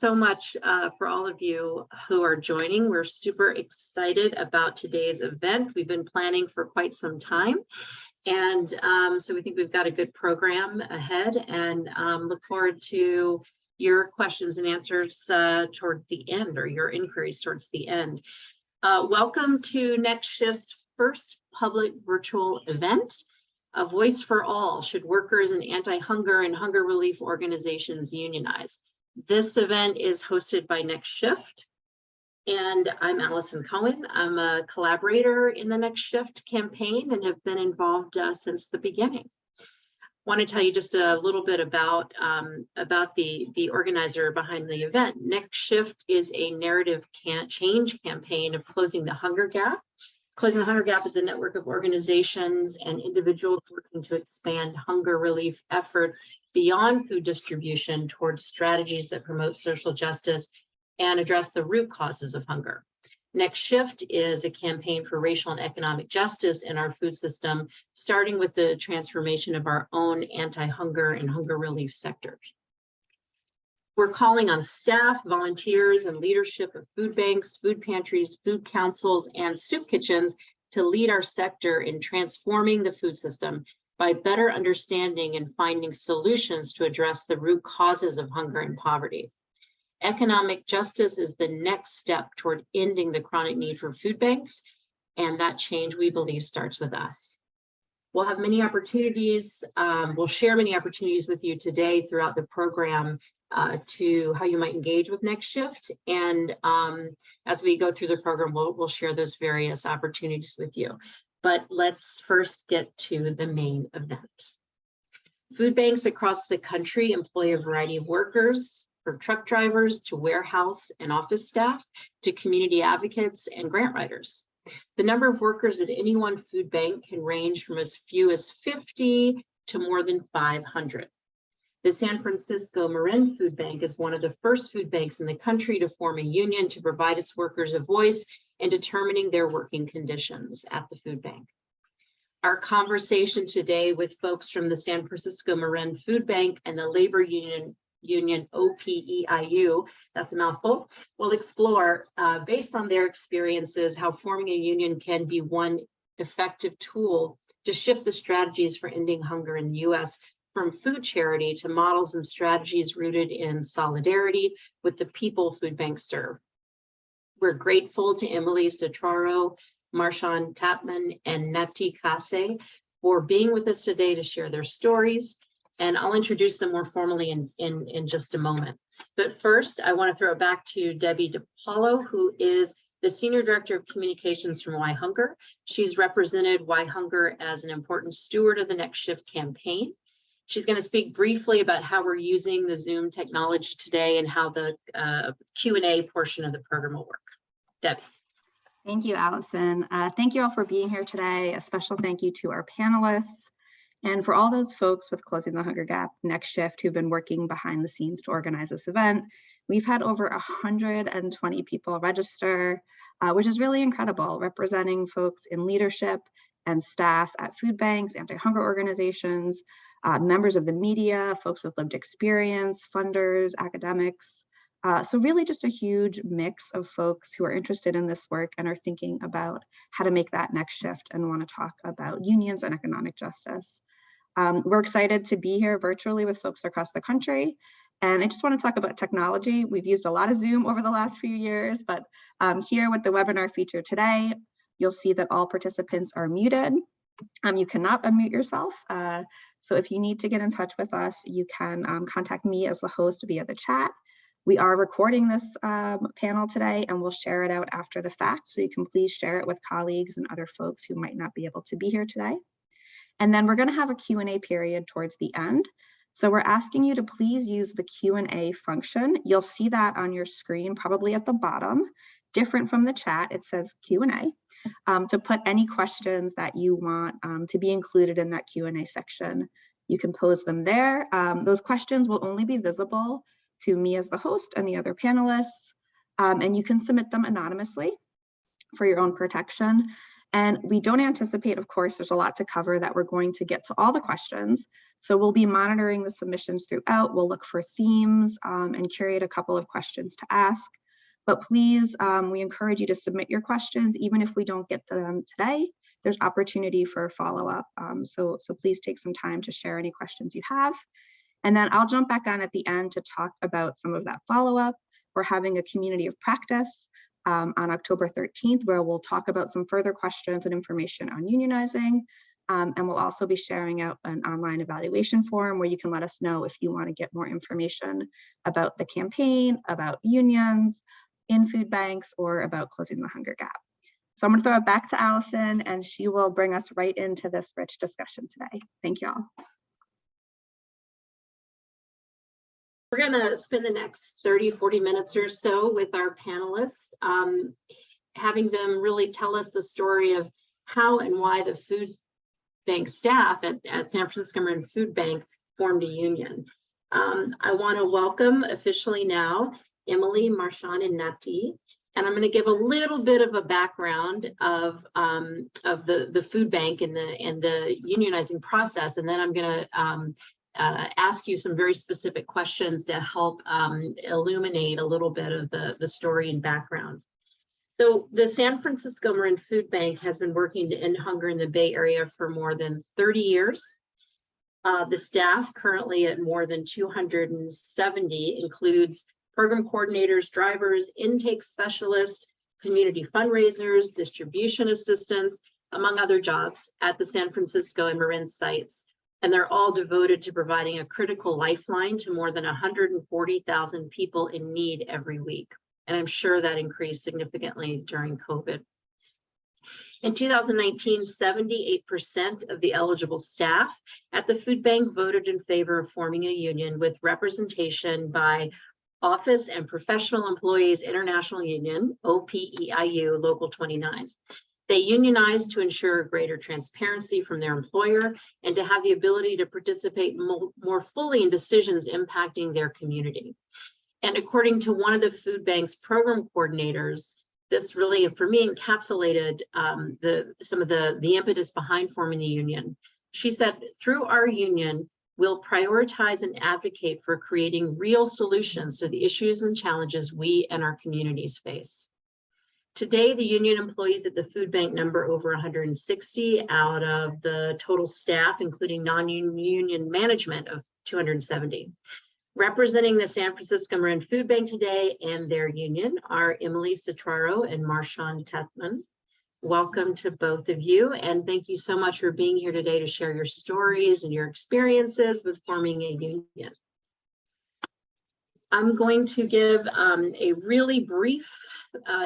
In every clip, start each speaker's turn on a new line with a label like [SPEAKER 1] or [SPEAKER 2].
[SPEAKER 1] so much for all of you who are joining. We're super excited about today's event. We've been planning for quite some time. And so we think we've got a good program ahead, and look forward to your questions and answers toward the end, or your inquiries towards the end. Welcome to Next Shift's first public virtual event, A Voice for All, Should Workers and Anti-Hunger and Hunger Relief Organizations Unionize? This event is hosted by Next Shift, and I'm Allison Cohen. I'm a collaborator in the Next Shift campaign and have been involved since the beginning. I want to tell you just a little bit about the organizer behind the event. Next Shift is a narrative change campaign of closing the hunger gap. Closing the Hunger Gap is a network of organizations and individuals working to expand hunger relief efforts beyond food distribution towards strategies that promote social justice and address the root causes of hunger. Next Shift is a campaign for racial and economic justice in our food system, starting with the transformation of our own anti-hunger and hunger relief sectors. We're calling on staff, volunteers, and leadership of food banks, food pantries, food councils, and soup kitchens to lead our sector in transforming the food system by better understanding and finding solutions to address the root causes of hunger and poverty. Economic justice is the next step toward ending the chronic need for food banks, and that change, we believe, starts with us. We'll have many opportunities, we'll share many opportunities with you today throughout the program to how you might engage with Next Shift. And as we go through the program, we'll share those various opportunities with you. But let's first get to the main event. Food banks across the country employ a variety of workers, from truck drivers to warehouse and office staff to community advocates and grant writers. The number of workers at any one food bank can range from as few as 50 to more than 500. The San Francisco Marin Food Bank is one of the first food banks in the country to form a union to provide its workers a voice in determining their working conditions at the food bank. Our conversation today with folks from the San Francisco Marin Food Bank and the labor union OPEIU, that's a mouthful, will explore, based on their experiences, how forming a union can be one effective tool to shift the strategies for ending hunger in the U.S. from food charity to models and strategies rooted in solidarity with the people food banks serve. We're grateful to Emily Statraro, Marshawn Tapman, and Nati Kase for being with us today to share their stories. And I'll introduce them more formally in just a moment. But first, I want to throw it back to Debbie DiPaolo, who is the Senior Director of Communications from Why Hunger. She's represented Why Hunger as an important steward of the Next Shift campaign. She's going to speak briefly about how we're using the Zoom technology today and how the Q&A portion of the program will work. Debbie.
[SPEAKER 2] Thank you, Allison. Thank you all for being here today. A special thank you to our panelists and for all those folks with Closing the Hunger Gap Next Shift who've been working behind the scenes to organize this event. We've had over 120 people register, which is really incredible, representing folks in leadership and staff at food banks, anti-hunger organizations, members of the media, folks with lived experience, funders, academics. So really just a huge mix of folks who are interested in this work and are thinking about how to make that next shift and want to talk about unions and economic justice. We're excited to be here virtually with folks across the country. And I just want to talk about technology. We've used a lot of Zoom over the last few years, but here with the webinar feature today, you'll see that all participants are muted. You cannot unmute yourself. So if you need to get in touch with us, you can contact me as the host via the chat. We are recording this panel today and we'll share it out after the fact. So you can please share it with colleagues and other folks who might not be able to be here today. And then we're going to have a Q&A period towards the end. So we're asking you to please use the Q&A function. You'll see that on your screen, probably at the bottom, different from the chat. It says Q&A, to put any questions that you want to be included in that Q&A section. You can pose them there. Those questions will only be visible to me as the host and the other panelists, and you can submit them anonymously for your own protection. And we don't anticipate, of course, there's a lot to cover, that we're going to get to all the questions. So we'll be monitoring the submissions throughout. We'll look for themes and curate a couple of questions to ask. But please, we encourage you to submit your questions, even if we don't get to them today. There's opportunity for follow-up. So please take some time to share any questions you have. And then I'll jump back on at the end to talk about some of that follow-up. We're having a community of practice on October 13th, where we'll talk about some further questions and information on unionizing. And we'll also be sharing out an online evaluation form where you can let us know if you want to get more information about the campaign, about unions in food banks, or about closing the hunger gap. So I'm going to throw it back to Allison, and she will bring us right into this rich discussion today. Thank you all.
[SPEAKER 1] We're going to spend the next 30, 40 minutes or so with our panelists, having them really tell us the story of how and why the food bank staff at San Francisco Marin Food Bank formed a union. I want to welcome officially now Emily, Marchand, and Nati. And I'm going to give a little bit of a background of the food bank and the unionizing process, and then I'm going to ask you some very specific questions to help illuminate a little bit of the story and background. So the San Francisco Marin Food Bank has been working to end hunger in the Bay Area for more than 30 years. The staff, currently at more than 270, includes program coordinators, drivers, intake specialists, community fundraisers, distribution assistants, among other jobs at the San Francisco and Marin sites. And they're all devoted to providing a critical lifeline to more than 140,000 people in need every week. And I'm sure that increased significantly during COVID. In 2019, 78% of the eligible staff at the food bank voted in favor of forming a union with representation by Office and Professional Employees International Union, OPEIU, Local 29. They unionized to ensure greater transparency from their employer and to have the ability to participate more fully in decisions impacting their community. And according to one of the food bank's program coordinators, this really, for me, encapsulated some of the impetus behind forming the union. She said, through our union, we'll prioritize and advocate for creating real solutions to the issues and challenges we and our communities face. Today, the union employees at the food bank number over 160 out of the total staff, including non-union management, of 270. Representing the San Francisco Marin Food Bank today and their union are Emily Citraro and Marchand Tethman. Welcome to both of you, and thank you so much for being here today to share your stories and your experiences with forming a union. I'm going to give a really brief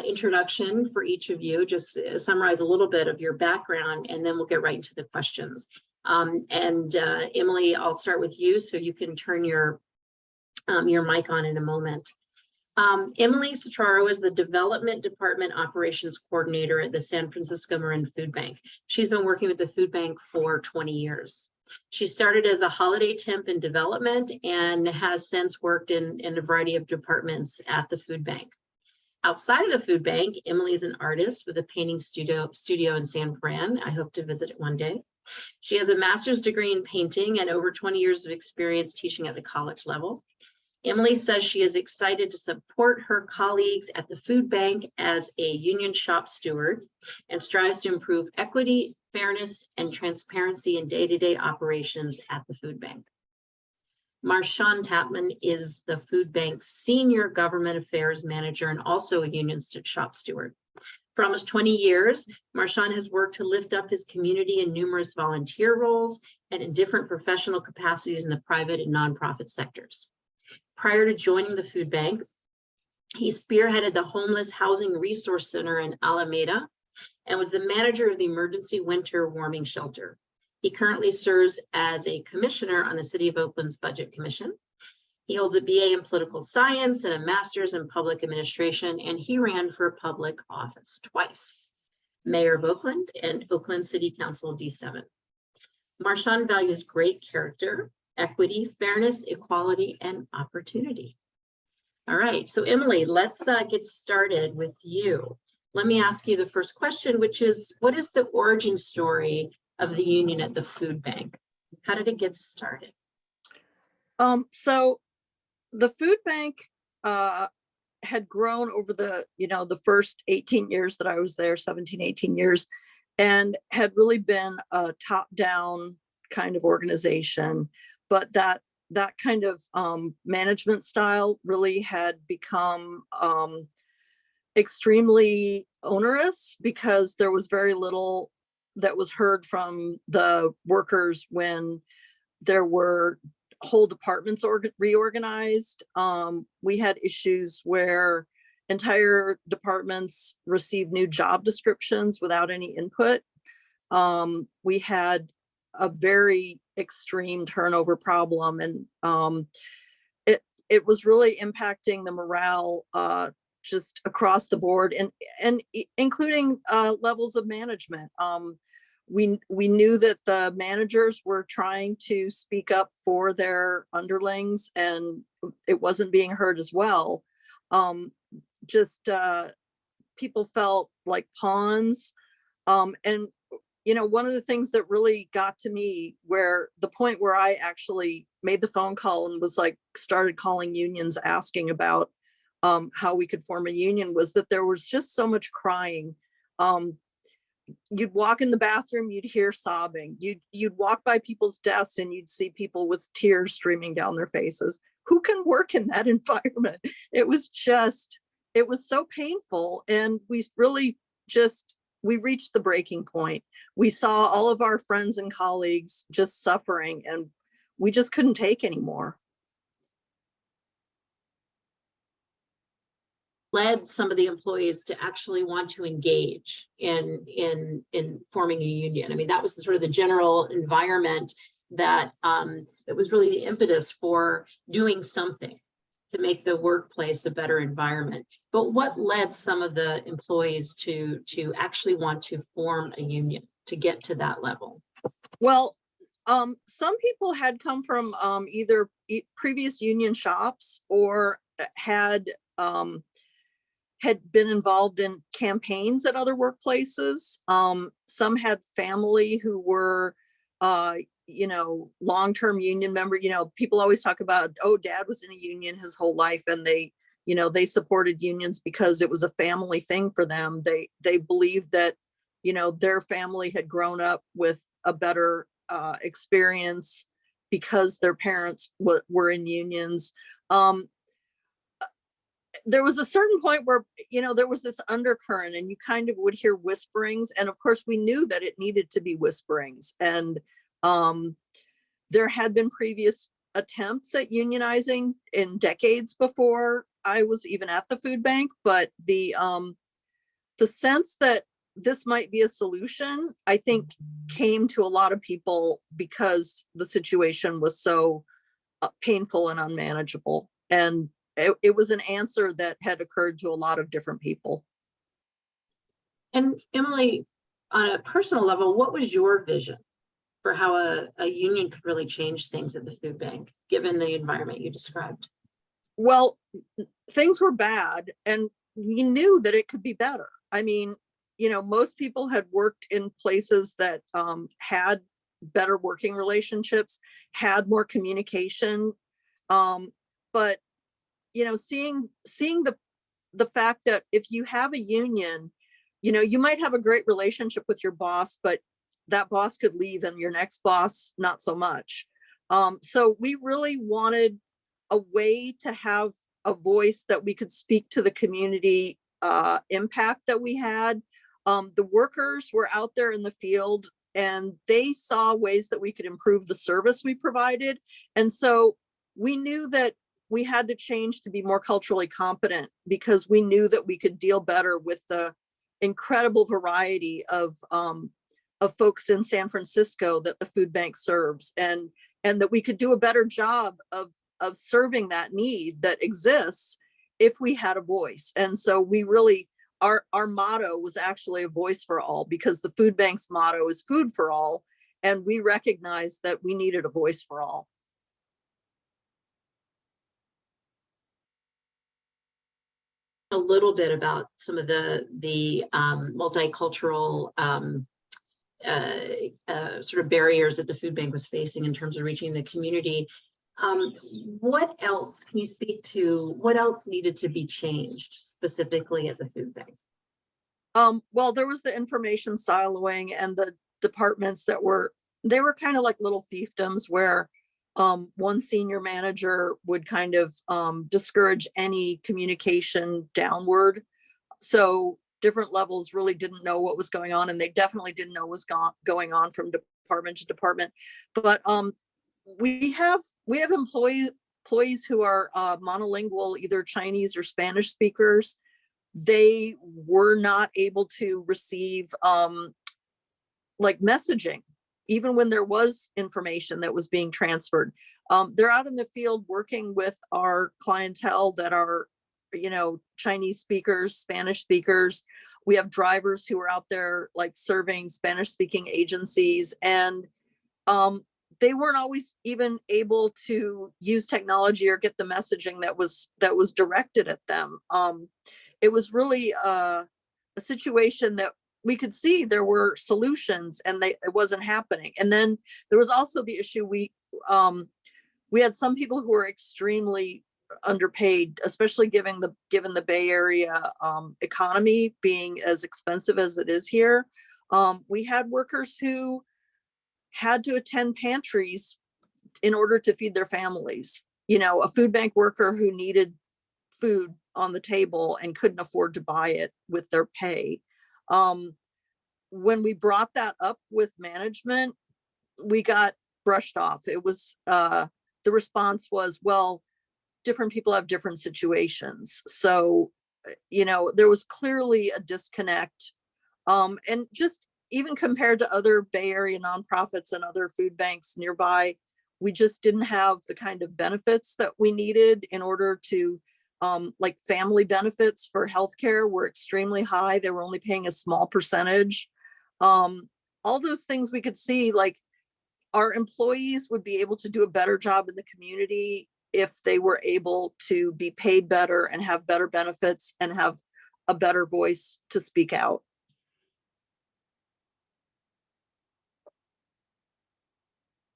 [SPEAKER 1] introduction for each of you, just summarize a little bit of your background, and then we'll get right into the questions. Emily, I'll start with you so you can turn your mic on in a moment. Emily Citraro is the Development Department Operations Coordinator at the San Francisco Marin Food Bank. She's been working with the food bank for 20 years. She started as a holiday temp in development and has since worked in a variety of departments at the food bank. Outside of the food bank, Emily is an artist with a painting studio in San Fran. I hope to visit it one day. She has a master's degree in painting and over 20 years of experience teaching at the college level. Emily says she is excited to support her colleagues at the food bank as a union shop steward and strives to improve equity, fairness, and transparency in day-to-day operations at the food bank. Marchand Tethman is the food bank's Senior Government Affairs Manager and also a union shop steward. For almost 20 years, Marchand has worked to lift up his community in numerous volunteer roles and in different professional capacities in the private and nonprofit sectors. Prior to joining the food bank, he spearheaded the Homeless Housing Resource Center in Alameda and was the manager of the Emergency Winter Warming Shelter. He currently serves as a commissioner on the City of Oakland's Budget Commission. He holds a BA in political science and a master's in public administration, and he ran for public office twice, Mayor of Oakland and Oakland City Council D7. Marchand values great character, equity, fairness, equality, and opportunity. All right, so Emily, let's get started with you. let me ask you the first question, which is, what is the origin story of the union at the food bank? How did it get started?
[SPEAKER 3] So the food bank had grown over the first 18 years that I was there, 17, 18 years, and had really been a top-down kind of organization. But that kind of management style really had become extremely onerous, because there was very little that was heard from the workers when there were whole departments reorganized. We had issues where entire departments received new job descriptions without any input. We had a very extreme turnover problem, and it was really impacting the morale just across the board, and including levels of management. We knew that the managers were trying to speak up for their underlings, and it wasn't being heard as well. People felt like pawns. And one of the things that really got to me, where the point where I actually made the phone call and was like, started calling unions asking about how we could form a union, was that there was just so much crying. You'd walk in the bathroom, you'd hear sobbing. You'd walk by people's desks and you'd see people with tears streaming down their faces. Who can work in that environment? It was so painful. And we really we reached the breaking point. We saw all of our friends and colleagues just suffering, and we just couldn't take anymore.
[SPEAKER 1] Led some of the employees to actually want to engage in forming a union? I mean, that was sort of the general environment that was really the impetus for doing something to make the workplace a better environment. But what led some of the employees to actually want to form a union, to get to that level?
[SPEAKER 3] Well, some people had come from either previous union shops or had been involved in campaigns at other workplaces. Some had family who were, long-term union member. People always talk about, oh, dad was in a union his whole life, and they supported unions because it was a family thing for them. They believed that, their family had grown up with a better experience because their parents were in unions. There was a certain point where, there was this undercurrent, and you kind of would hear whisperings. And of course, we knew that it needed to be whisperings. And there had been previous attempts at unionizing in decades before I was even at the food bank. But the sense that this might be a solution, I think, came to a lot of people because the situation was so painful and unmanageable. And it was an answer that had occurred to a lot of different people.
[SPEAKER 1] And Emily, on a personal level, what was your vision for how a union could really change things at the food bank, given the environment you described?
[SPEAKER 3] Well, things were bad, and we knew that it could be better. I mean, most people had worked in places that had better working relationships, had more communication, but seeing the fact that if you have a union, you might have a great relationship with your boss, but that boss could leave and your next boss not so much. So we really wanted a way to have a voice that we could speak to the community impact that we had. The workers were out there in the field, and they saw ways that we could improve the service we provided. And so we knew that we had to change to be more culturally competent, because we knew that we could deal better with the incredible variety of folks in San Francisco that the food bank serves, and that we could do a better job of serving that need that exists if we had a voice. And so we really, our motto was actually a voice for all, because the food bank's motto is food for all, and we recognized that we needed a voice for all.
[SPEAKER 1] a little bit about some of the multicultural sort of barriers that the food bank was facing in terms of reaching the community. What else can you speak to? What else needed to be changed specifically at the food bank?
[SPEAKER 3] Well, there was the information siloing and the departments that were kind of like little fiefdoms where one senior manager would kind of discourage any communication downward. So different levels really didn't know what was going on, and they definitely didn't know what was going on from department to department. But we have employees who are monolingual, either Chinese or Spanish speakers. They were not able to receive like messaging, even when there was information that was being transferred. They're out in the field working with our clientele that are, you know, Chinese speakers, Spanish speakers. We have drivers who are out there like serving Spanish speaking agencies, and they weren't always even able to use technology or get the messaging that was directed at them. It was really a situation that we could see there were solutions, and it wasn't happening. And then there was also the issue, we had some people who were extremely underpaid, especially given the Bay Area economy being as expensive as it is here. We had workers who had to attend pantries in order to feed their families. You know, a food bank worker who needed food on the table and couldn't afford to buy it with their pay. When we brought that up with management, we got brushed off. It was the response was, well, different people have different situations. So, you know, there was clearly a disconnect. And just even compared to other Bay Area nonprofits and other food banks nearby, we just didn't have the kind of benefits that we needed in order to, like family benefits for healthcare were extremely high. They were only paying a small percentage. All those things we could see, like our employees would be able to do a better job in the community if they were able to be paid better and have better benefits and have a better voice to speak out.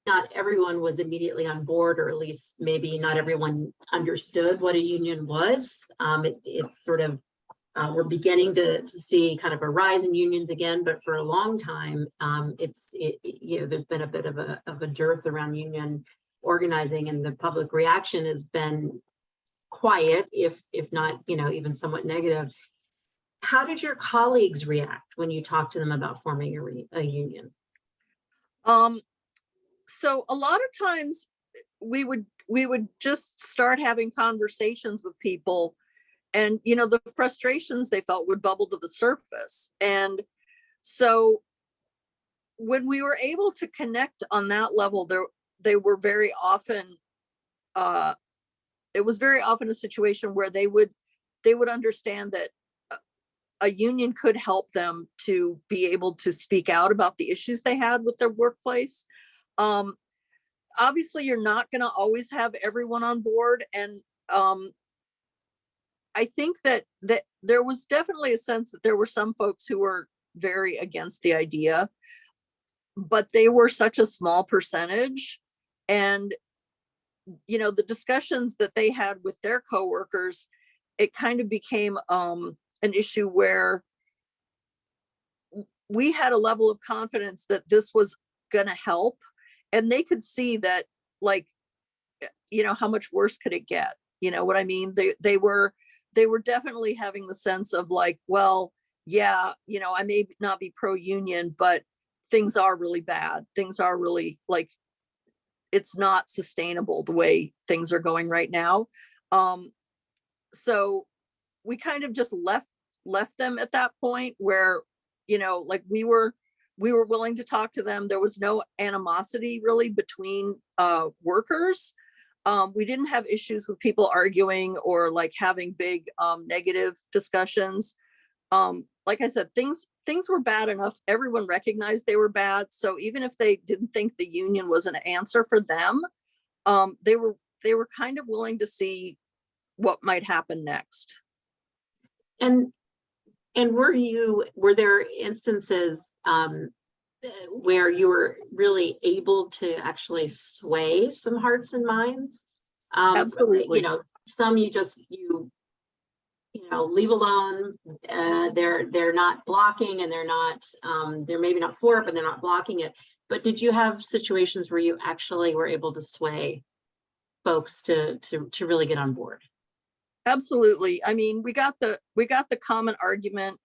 [SPEAKER 1] Not everyone was immediately on board, or at least maybe not everyone understood what a union was. It's sort of, we're beginning to see kind of a rise in unions again, but for a long time, you know, there's been a bit of a dearth around union organizing, and the public reaction has been quiet, if not, you know, even somewhat negative. How did your colleagues react when you talked to them about forming a union?
[SPEAKER 3] So a lot of times we would just start having conversations with people, and you know, the frustrations they felt would bubble to the surface. And so when we were able to connect on that level, they were very often it was very often a situation where they would understand that a union could help them to be able to speak out about the issues they had with their workplace. Obviously, you're not going to always have everyone on board, and I think that there was definitely a sense that there were some folks who were very against the idea, but they were such a small percentage. And you know, the discussions that they had with their coworkers, it kind of became an issue where we had a level of confidence that this was going to help, and they could see that, like, you know, how much worse could it get? You know what I mean? They were definitely having the sense of like, well, yeah, you know, I may not be pro-union, but things are really bad. Things are really, like, it's not sustainable the way things are going right now. So we kind of just left them at that point where, you know, like we were willing to talk to them. There was no animosity really between workers. We didn't have issues with people arguing or like having big negative discussions. Like I said, things were bad enough. Everyone recognized they were bad. So even if they didn't think the union was an answer for them, they were kind of willing to see what might happen next.
[SPEAKER 1] And were there instances where you were really able to actually sway some hearts and minds?
[SPEAKER 3] Absolutely.
[SPEAKER 1] Some you leave alone. They're not blocking, and they're maybe not for it, but they're not blocking it. But did you have situations where you actually were able to sway folks to really get on board?
[SPEAKER 3] Absolutely. I mean, we got the common argument.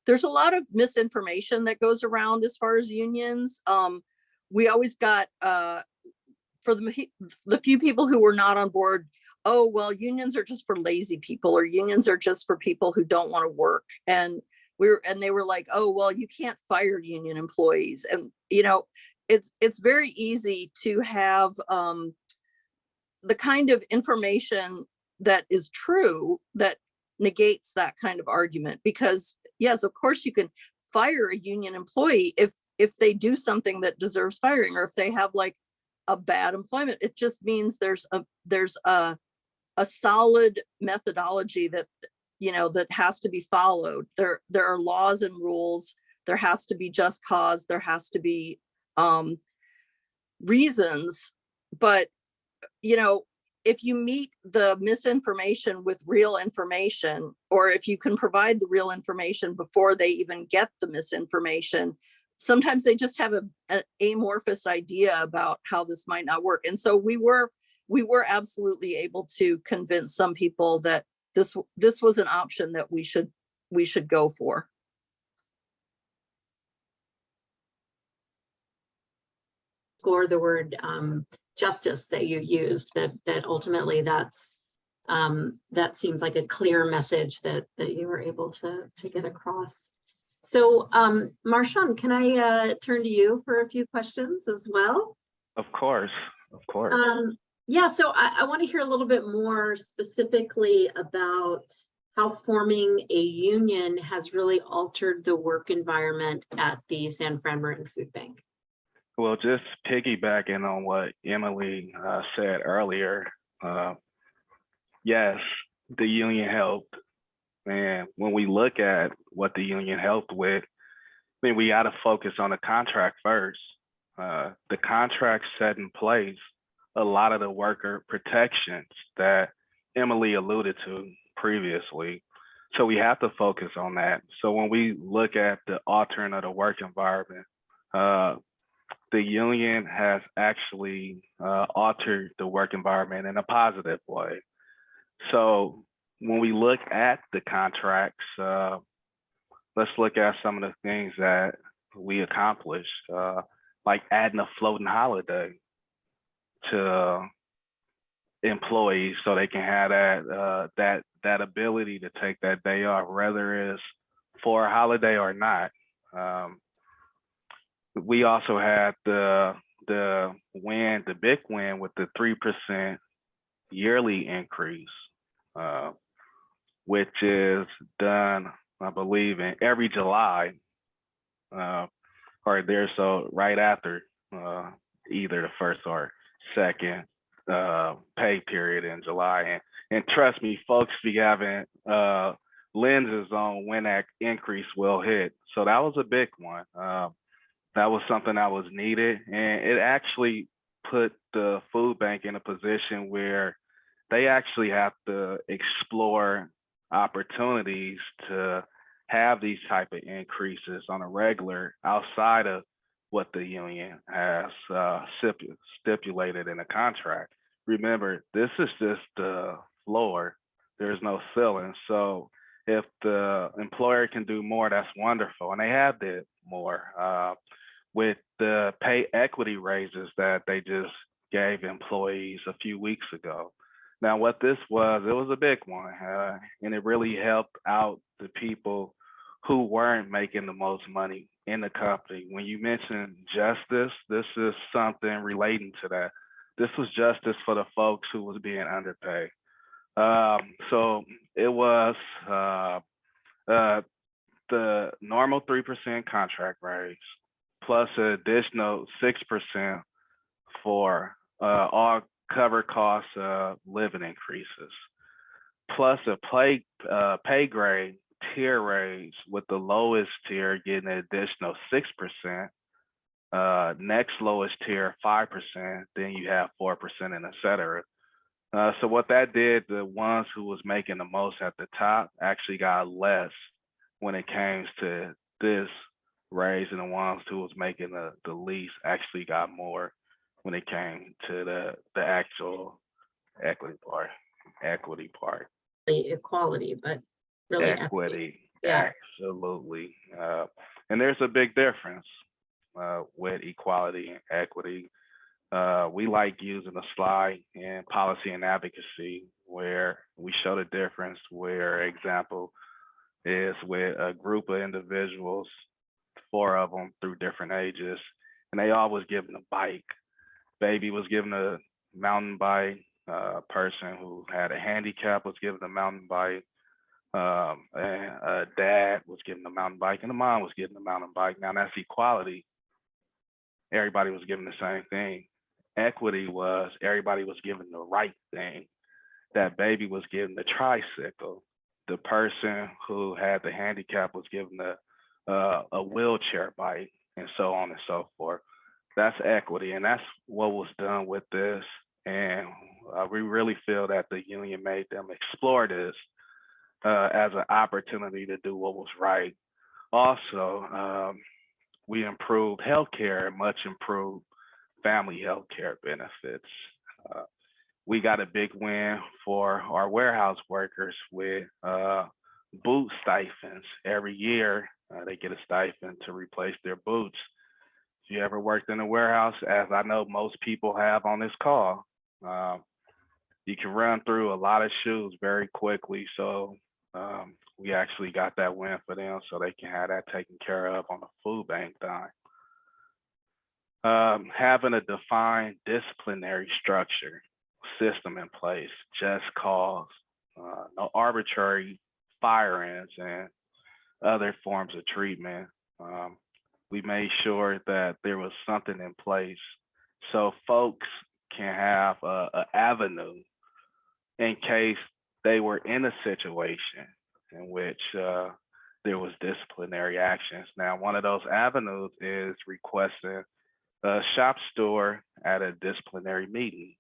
[SPEAKER 3] There's a lot of misinformation that goes around as far as unions. We always got for the few people who were not on board, oh, well, unions are just for lazy people, or unions are just for people who don't want to work. And they were like, oh, well, you can't fire union employees. And, it's very easy to have the kind of information that is true that negates that kind of argument. Because yes, of course you can fire a union employee if they do something that deserves firing, or if they have like a bad employment. It just means there's a solid methodology that that has to be followed. There are laws and rules. There has to be just cause. There has to be reasons. But if you meet the misinformation with real information, or if you can provide the real information before they even get the misinformation, sometimes they just have an amorphous idea about how this might not work. And so we were absolutely able to convince some people that this was an option that we should go for.
[SPEAKER 1] Or the word justice that you used, that ultimately that seems like a clear message that you were able to get across. So Marshawn, can I turn to you for a few questions as well?
[SPEAKER 4] Of course.
[SPEAKER 1] Yeah, so I want to hear a little bit more specifically about how forming a union has really altered the work environment at the San Fran Marin Food Bank.
[SPEAKER 4] Well, just piggybacking on what Emily said earlier, yes, the union helped. And when we look at what the union helped with, I mean, we got to focus on the contract first. The contract set in place a lot of the worker protections that Emily alluded to previously. So we have to focus on that. So when we look at the altering of the work environment, the union has actually altered the work environment in a positive way. So when we look at the contracts, let's look at some of the things that we accomplished, like adding a floating holiday to employees so they can have that ability to take that day off, whether it's for a holiday or not. We also had the big win with the 3% yearly increase, which is done, I believe, in every July, or there, so right after either the first or second pay period in July. And trust me, folks be having lenses on when that increase will hit. So that was a big one. That was something that was needed, and it actually put the food bank in a position where they actually have to explore opportunities to have these type of increases on a regular outside of what the union has stipulated in the contract. Remember, this is just the floor. There's no ceiling. So if the employer can do more, that's wonderful. And they have did more. With the pay equity raises that they just gave employees a few weeks ago. Now, what this was, it was a big one, and it really helped out the people who weren't making the most money in the company. When you mention justice, this is something relating to that. This was justice for the folks who was being underpaid. So it was the normal 3% contract raise, plus an additional 6% for all cover costs living increases. plus a pay grade tier raise, with the lowest tier getting an additional 6%. Next lowest tier 5%. Then you have 4%, and et cetera. So what that did, the ones who was making the most at the top actually got less when it came to this raise, and the ones who was making the least actually got more when it came to the actual equity part.
[SPEAKER 1] Equality, but really
[SPEAKER 4] Equity,
[SPEAKER 1] Yeah.
[SPEAKER 4] absolutely. And there's a big difference with equality and equity. We like using a slide in policy and advocacy where we show the difference, where example is with a group of individuals, 4 of them through different ages, and they all was given a bike. Baby was given a mountain bike. Person who had a handicap was given a mountain bike. And a dad was given a mountain bike, and a mom was given a mountain bike. Now that's equality. Everybody was given the same thing. Equity was everybody was given the right thing. That baby was given the tricycle. The person who had the handicap was given a wheelchair bike, and so on and so forth. That's equity, and that's what was done with this. And we really feel that the union made them explore this as an opportunity to do what was right. Also, we improved healthcare, much improved family healthcare benefits. We got a big win for our warehouse workers with boot stipends. Every year, they get a stipend to replace their boots. If you ever worked in a warehouse, as I know most people have on this call, you can run through a lot of shoes very quickly. So we actually got that win for them so they can have that taken care of on the food bank dime. Having a defined disciplinary structure system in place, just cause, no arbitrary firings and other forms of treatment. We made sure that there was something in place so folks can have an avenue in case they were in a situation in which there was disciplinary actions. Now, one of those avenues is requesting a shop store at a disciplinary meeting,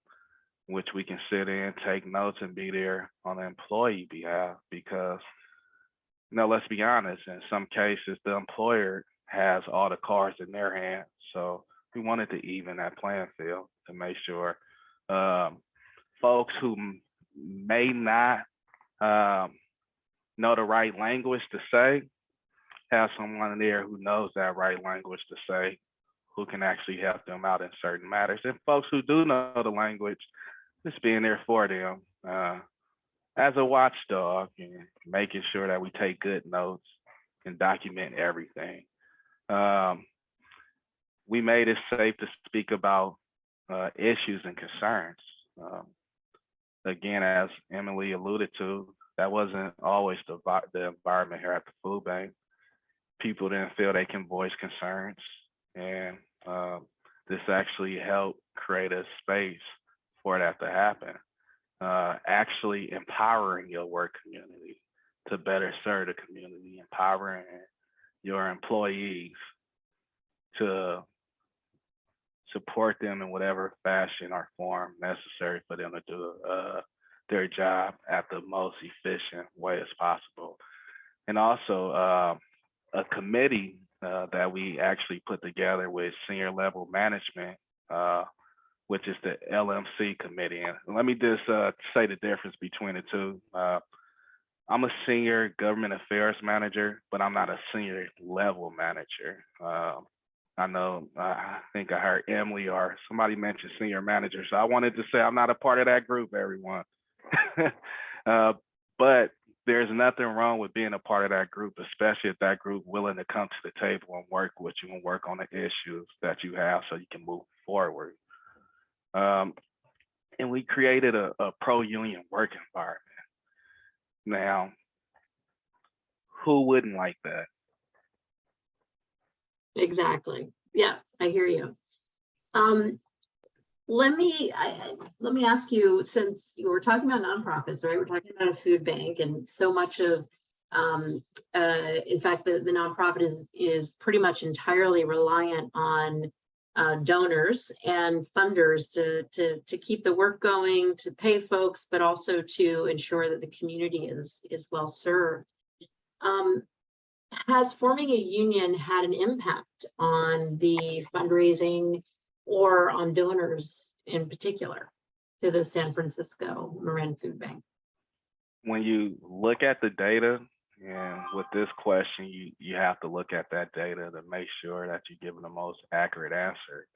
[SPEAKER 4] which we can sit in, take notes, and be there on the employee behalf. Because, let's be honest, in some cases, the employer has all the cards in their hand. So we wanted to even that playing field to make sure folks who may not know the right language to say, have someone there who knows that right language to say, who can actually help them out in certain matters. And folks who do know the language, just being there for them as a watchdog and making sure that we take good notes and document everything. We made it safe to speak about issues and concerns. Again, as Emily alluded to, that wasn't always the environment here at the food bank. People didn't feel they can voice concerns, and this actually helped create a space for that to happen. Actually empowering your work community to better serve the community, empowering your employees to support them in whatever fashion or form necessary for them to do their job at the most efficient way as possible. And also a committee that we actually put together with senior level management, which is the LMC committee. And let me just say the difference between the two. I'm a senior government affairs manager, but I'm not a senior level manager. I know, I think I heard Emily or somebody mentioned senior manager. So I wanted to say I'm not a part of that group, everyone. But there's nothing wrong with being a part of that group, especially if that group willing to come to the table and work with you and work on the issues that you have so you can move forward. And we created a pro-union work environment. Now, who wouldn't like that?
[SPEAKER 1] Exactly. Yeah, I hear you. let me ask you, since you were talking about nonprofits, right? We're talking about a food bank, and so much of, in fact, the nonprofit is pretty much entirely reliant on donors and funders to keep the work going, to pay folks, but also to ensure that the community is well served. Has forming a union had an impact on the fundraising or on donors in particular to the San Francisco Marin Food Bank?
[SPEAKER 4] When you look at the data, and with this question, you have to look at that data to make sure that you're giving the most accurate answer.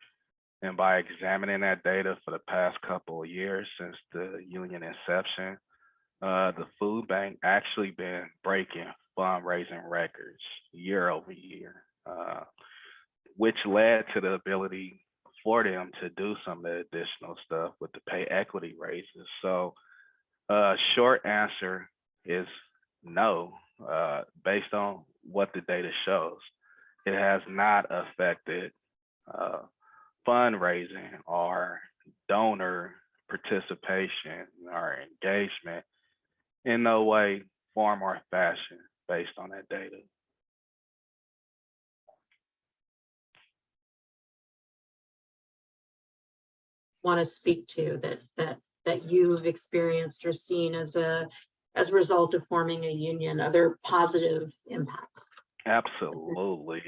[SPEAKER 4] And by examining that data for the past couple of years since the union inception, the food bank actually been breaking fundraising records year over year, which led to the ability for them to do some of the additional stuff with the pay equity raises. So short answer is no, based on what the data shows. It has not affected fundraising or donor participation or engagement in no way, form, or fashion based on that data.
[SPEAKER 1] Want to speak to that you've experienced or seen as a result of forming a union, other positive impacts?
[SPEAKER 4] Absolutely.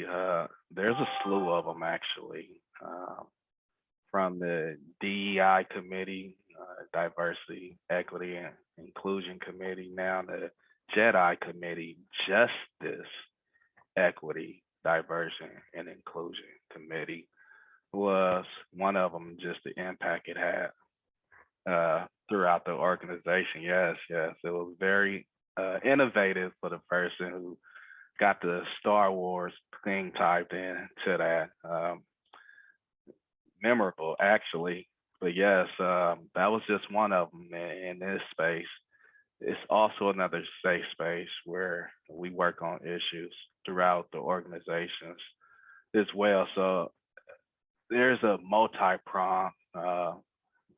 [SPEAKER 4] There's a slew of them actually, from the DEI committee, Diversity, Equity, and Inclusion Committee, now the JEDI committee, Justice, Equity, Diversity, and Inclusion Committee was one of them, just the impact it had throughout the organization. Yes, it was very innovative for the person who got the Star Wars thing typed into that. Memorable, actually. But yes, that was just one of them in this space. It's also another safe space where we work on issues throughout the organizations as well. So there's a multi-pronged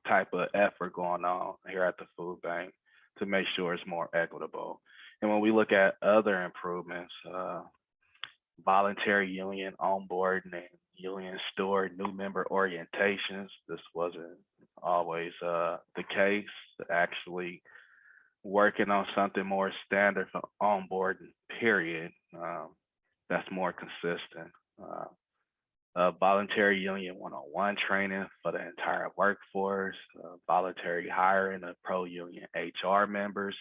[SPEAKER 4] type of effort going on here at the food bank to make sure it's more equitable. And when we look at other improvements, voluntary union onboarding and union store new member orientations, this wasn't always the case. Actually working on something more standard for onboarding, period, that's more consistent. Voluntary union one-on-one training for the entire workforce, voluntary hiring of pro-union HR members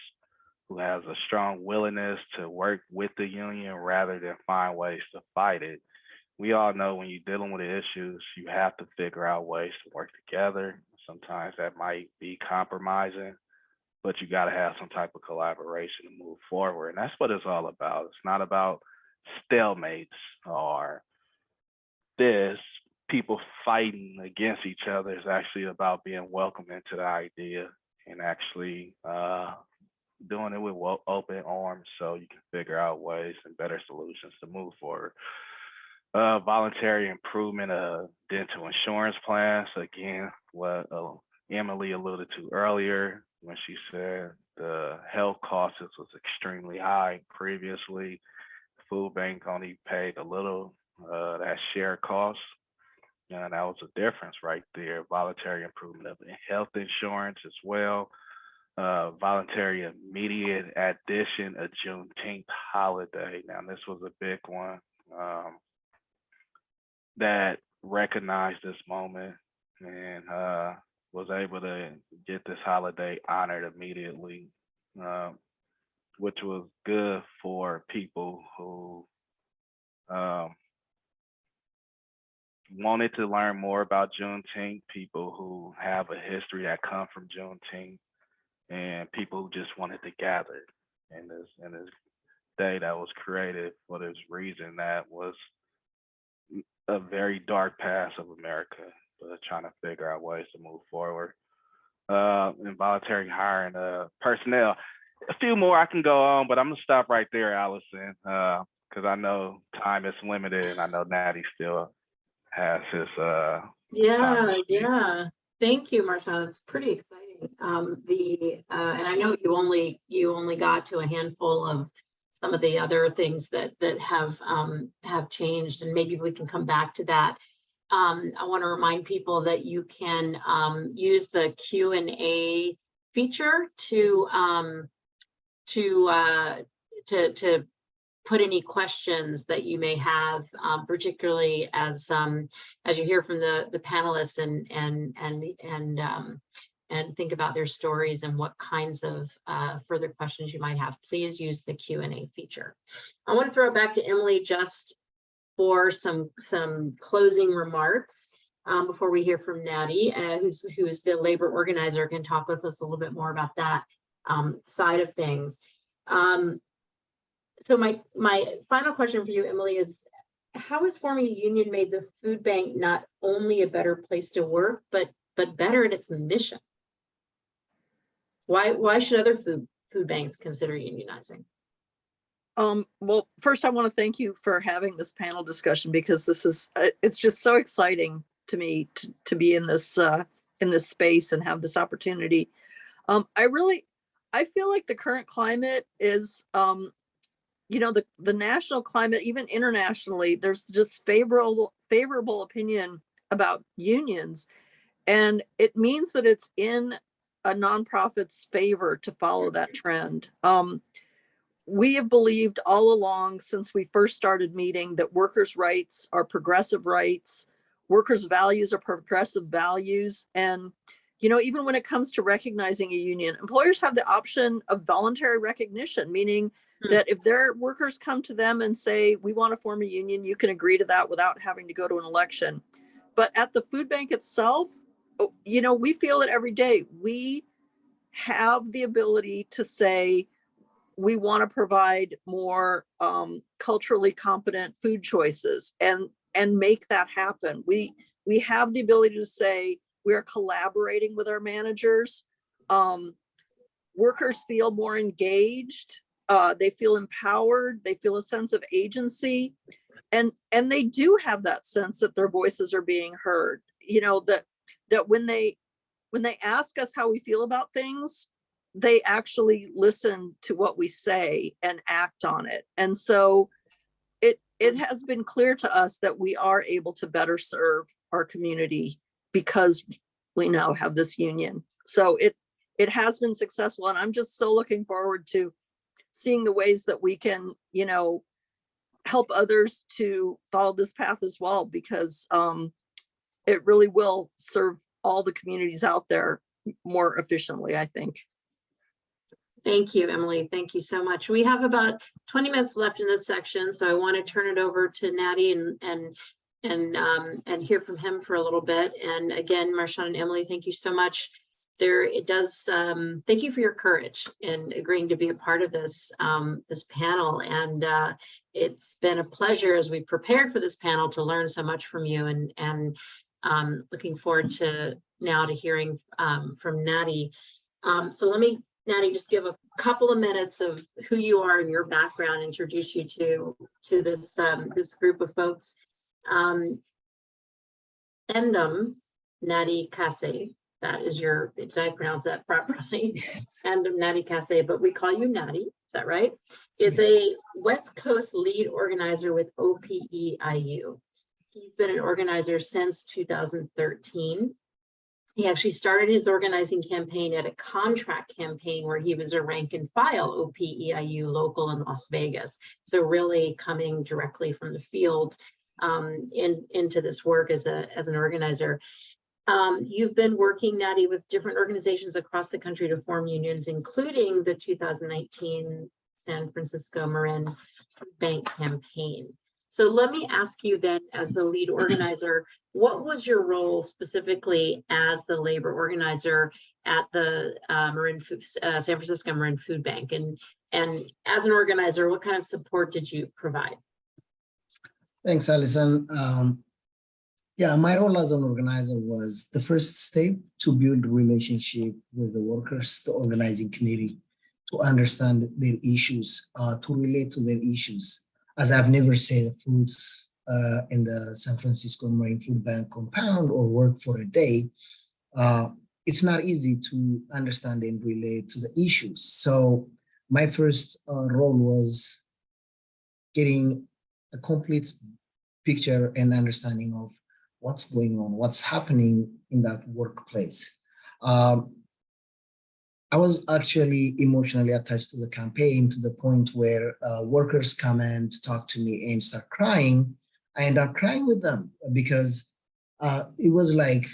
[SPEAKER 4] who has a strong willingness to work with the union rather than find ways to fight it. We all know when you're dealing with issues, you have to figure out ways to work together. Sometimes that might be compromising, but you got to have some type of collaboration to move forward. And that's what it's all about. It's not about stalemates or people fighting against each other. It's actually about being welcomed into the idea and actually doing it with open arms so you can figure out ways and better solutions to move forward. Voluntary improvement of dental insurance plans. Again, what Emily alluded to earlier when she said the health costs was extremely high previously. The food bank only paid a little that share cost. And that was a difference right there. Voluntary improvement of health insurance as well. Voluntary immediate addition of Juneteenth holiday. Now this was a big one that recognized this moment and was able to get this holiday honored immediately, which was good for people who wanted to learn more about Juneteenth, people who have a history that come from Juneteenth, and people who just wanted to gather in this day that was created for this reason that was a very dark past of America, but trying to figure out ways to move forward. Involuntary hiring personnel. A few more I can go on, but I'm gonna stop right there, Allison, because I know time is limited, and I know Natty still has his
[SPEAKER 1] yeah. Thank you, Marshawn. It's pretty exciting. And I know you only got to a handful of some of the other things that have changed, and maybe we can come back to that. I want to remind people that you can use the Q&A feature to put any questions that you may have, particularly as you hear from the panelists and think about their stories and what kinds of further questions you might have. Please use the Q&A feature. I want to throw it back to Emily just for some closing remarks before we hear from Natty, who's the labor organizer, can talk with us a little bit more about that side of things. So my final question for you, Emily, is how has forming a union made the food bank not only a better place to work, but better at its mission? Why should other food banks consider unionizing?
[SPEAKER 3] Well, first I want to thank you for having this panel discussion, because this is it's just so exciting to me to be in this space and have this opportunity. I feel like the current climate is the national climate, even internationally, there's just favorable opinion about unions, and it means that it's in a nonprofit's favor to follow that trend. We have believed all along since we first started meeting that workers' rights are progressive rights, workers' values are progressive values. And, even when it comes to recognizing a union, employers have the option of voluntary recognition, meaning that if their workers come to them and say, we want to form a union, you can agree to that without having to go to an election. But at the food bank itself, we feel it every day. We have the ability to say, we want to provide more culturally competent food choices and make that happen. We have the ability to say we are collaborating with our managers. Workers feel more engaged. They feel empowered. They feel a sense of agency, and they do have that sense that their voices are being heard. That when they ask us how we feel about things, they actually listen to what we say and act on it. And so it has been clear to us that we are able to better serve our community because we now have this union. So it has been successful, and I'm just so looking forward to seeing the ways that we can, help others to follow this path as well, because it really will serve all the communities out there more efficiently, I think.
[SPEAKER 1] Thank you, Emily. Thank you so much. We have about 20 minutes left in this section, so I want to turn it over to Natty and hear from him for a little bit. And again, Marshawn and Emily, thank you so much. Thank you for your courage in agreeing to be a part of this panel. And it's been a pleasure as we prepared for this panel to learn so much from you, and looking forward to hearing from Natty. So let me, Natty, just give a couple of minutes of who you are and your background, introduce you to this group of folks. Endem Natty Kase, that is did I pronounce that properly?
[SPEAKER 5] Yes.
[SPEAKER 1] Endem Natty Kase, but we call you Natty, is that right? Is
[SPEAKER 5] Yes.
[SPEAKER 1] a West Coast lead organizer with OPEIU. He's been an organizer since 2013. He actually started his organizing campaign at a contract campaign where he was a rank and file OPEIU local in Las Vegas. So really coming directly from the field into this work as an organizer. You've been working, Natty, with different organizations across the country to form unions, including the 2019 San Francisco Marin Food Bank campaign. So let me ask you then, as the lead organizer, what was your role specifically as the labor organizer at the San Francisco Marin Food Bank? And as an organizer, what kind of support did you provide?
[SPEAKER 5] Thanks, Allison. Yeah, my role as an organizer was the first step to build a relationship with the workers, the organizing community, to understand their issues, to relate to their issues. As I've never said foods in the San Francisco Marine Food Bank compound or worked for a day, it's not easy to understand and relate to the issues. So my first role was getting a complete picture and understanding of what's going on, what's happening in that workplace. I was actually emotionally attached to the campaign to the point where workers come and talk to me and start crying. I end up crying with them because it was like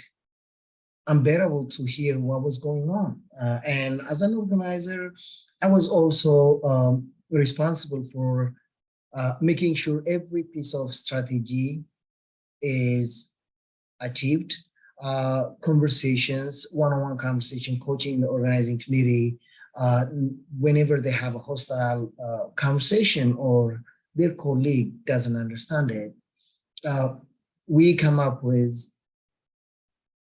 [SPEAKER 5] unbearable to hear what was going on. And as an organizer, I was also responsible for making sure every piece of strategy is achieved. Conversations, one-on-one conversation, coaching the organizing committee, whenever they have a hostile conversation or their colleague doesn't understand it, we come up with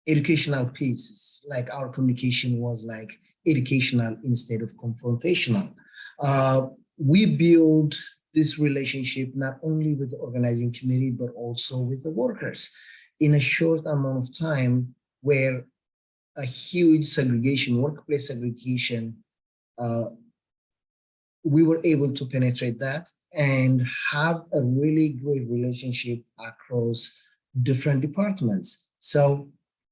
[SPEAKER 5] educational pieces. Like our communication was like educational instead of confrontational. We build this relationship not only with the organizing committee, but also with the workers in a short amount of time, where a huge segregation, workplace segregation, we were able to penetrate that and have a really great relationship across different departments. So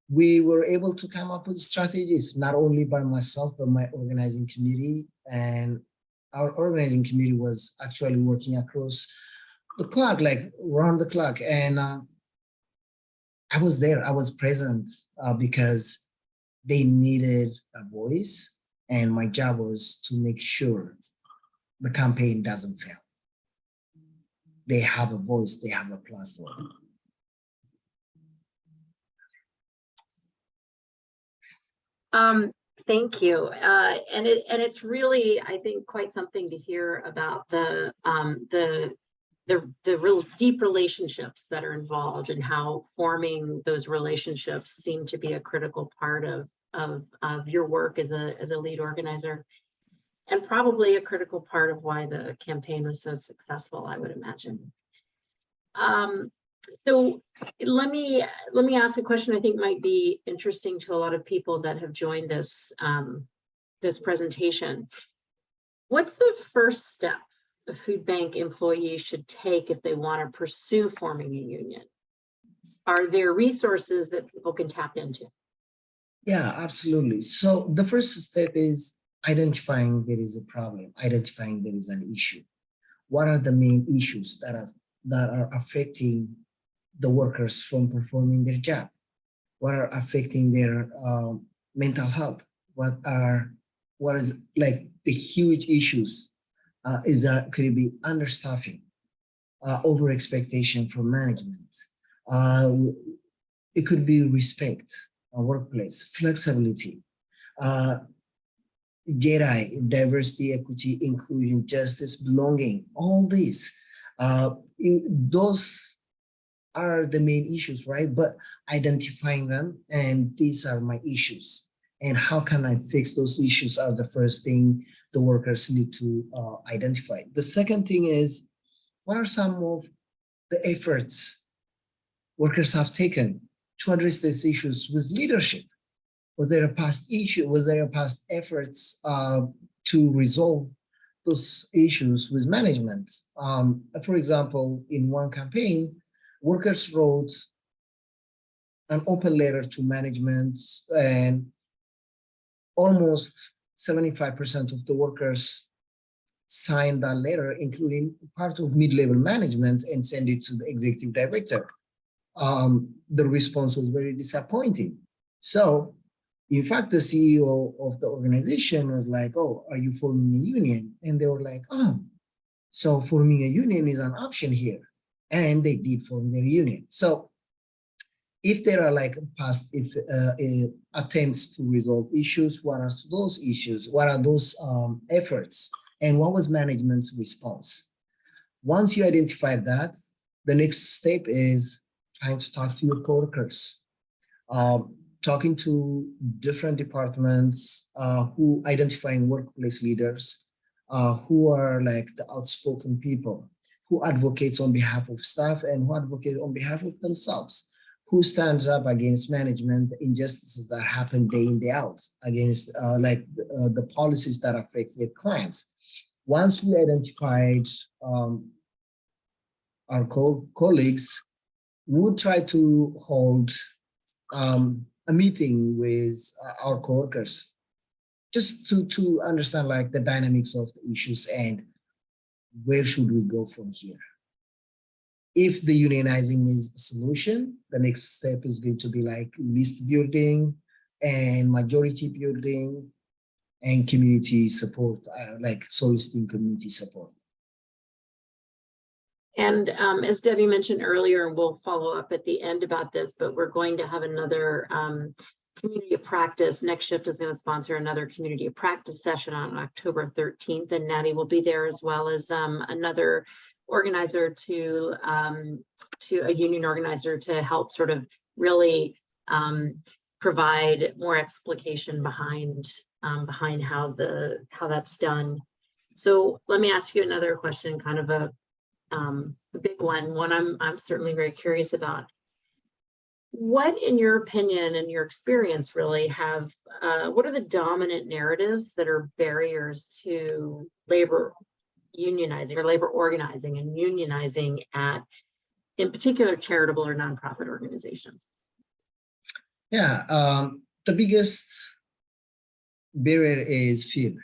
[SPEAKER 5] we were able to come up with strategies, not only by myself, but my organizing committee. And our organizing committee was actually working across the clock, like around the clock. And I was there, I was present because they needed a voice, and my job was to make sure the campaign doesn't fail. They have a voice, they have a platform.
[SPEAKER 1] Thank you. And it's really, I think, quite something to hear about the real deep relationships that are involved, and how forming those relationships seem to be a critical part of your work as a lead organizer, and probably a critical part of why the campaign was so successful, I would imagine. So let me ask a question I think might be interesting to a lot of people that have joined this this presentation. What's the first step a food bank employee should take if they want to pursue forming a union? Are there resources that people can tap into?
[SPEAKER 5] Yeah, absolutely. So the first step is identifying there is a problem, identifying there is an issue. What are the main issues that are affecting the workers from performing their job? What are affecting their mental health? What is like the huge issues? Could it be understaffing, over expectation from management? It could be respect, workplace, flexibility, JEDI, diversity, equity, inclusion, justice, belonging, all these. Those are the main issues, right? But identifying them, and these are my issues, and how can I fix those issues are the first thing the workers need to identify. The second thing is, what are some of the efforts workers have taken to address these issues with leadership? Was there a past issue? Was there a past efforts to resolve those issues with management? For example, in one campaign, workers wrote an open letter to management, and almost 75% of the workers signed that letter, including part of mid-level management, and sent it to the executive director. The response was very disappointing. So, in fact, the CEO of the organization was like, "Oh, are you forming a union?" And they were like, "Oh, so forming a union is an option here." And they did form their union. So if there are like past attempts to resolve issues, what are those issues? What are those efforts? And what was management's response? Once you identify that, the next step is trying to talk to your coworkers, talking to different departments, who identifying workplace leaders, who are like the outspoken people, who advocates on behalf of staff and who advocate on behalf of themselves, who stands up against management, the injustices that happen day in, day out, against the policies that affect their clients. Once we identified our colleagues, we would try to hold a meeting with our coworkers, just to understand like the dynamics of the issues and where should we go from here. If the unionizing is a solution, the next step is going to be like list building and majority building and community support, like soliciting community support.
[SPEAKER 1] And as Debbie mentioned earlier, and we'll follow up at the end about this, but we're going to have another community of practice. Next Shift is going to sponsor another community of practice session on October 13th, and Natty will be there, as well as another organizer to a union organizer to help sort of really provide more explication behind how that's done. So let me ask you another question, kind of a big one I'm certainly very curious about. What, in your opinion and your experience, really have what are the dominant narratives that are barriers to labor unionizing or labor organizing and unionizing at, in particular, charitable or nonprofit organizations?
[SPEAKER 5] Yeah, the biggest barrier is fear.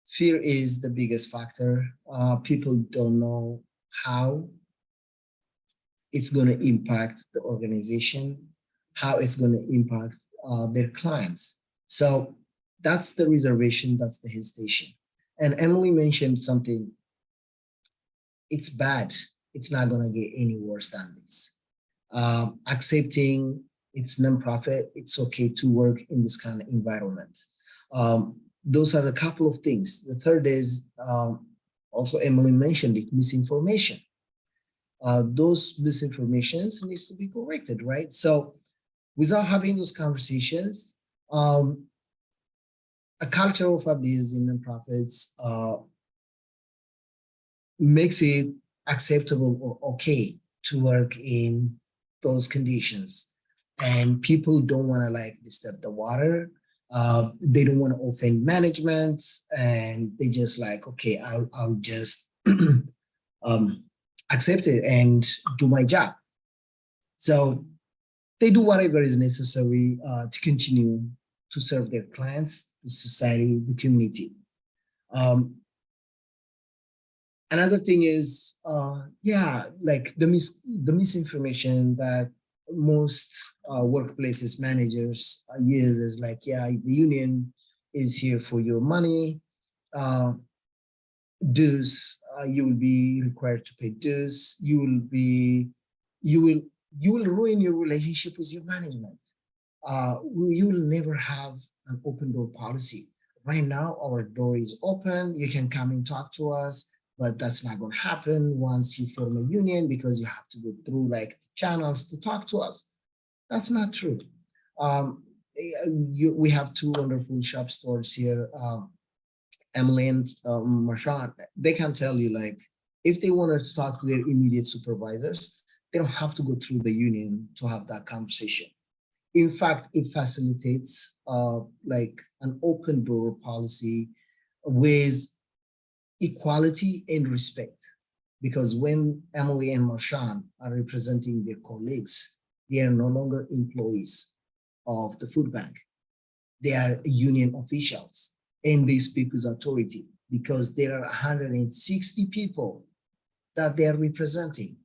[SPEAKER 5] Fear is the biggest factor. People don't know how it's going to impact the organization, how it's going to impact their clients. So that's the reservation, that's the hesitation. And Emily mentioned something. It's bad. It's not going to get any worse than this. Accepting it's nonprofit, it's okay to work in this kind of environment. Those are the couple of things. The third is also Emily mentioned it, misinformation. Those misinformations needs to be corrected, right? So without having those conversations, a culture of abuse in nonprofits makes it acceptable or okay to work in those conditions. And people don't want to like disturb the water. They don't want to offend management, and they just like, okay, I'll just accept it and do my job. So they do whatever is necessary to continue to serve their clients, the society, the community. Another thing is, yeah, like the misinformation that most workplaces managers use is like, yeah, the union is here for your money, dues, you will be required to pay dues, you will ruin your relationship with your management. You will never have an open door policy. Right now, our door is open. You can come and talk to us, but that's not going to happen once you form a union, because you have to go through like channels to talk to us. That's not true. We have two wonderful shop stores here, Emily and Marshawn. They can tell you, like, if they want to talk to their immediate supervisors, they don't have to go through the union to have that conversation. In fact, it facilitates like an open door policy with equality and respect. Because when Emily and Marshawn are representing their colleagues, they are no longer employees of the food bank. They are union officials, and they speak with authority because there are 160 people that they are representing.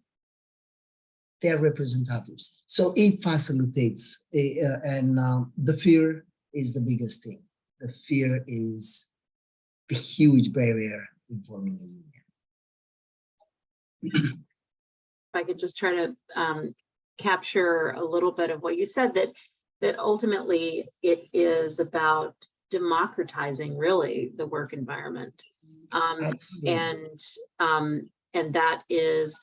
[SPEAKER 5] They are representatives. So it facilitates, the fear is the biggest thing. The fear is the huge barrier in forming a union.
[SPEAKER 1] If I could just try to capture a little bit of what you said, that ultimately it is about democratizing really the work environment. And that is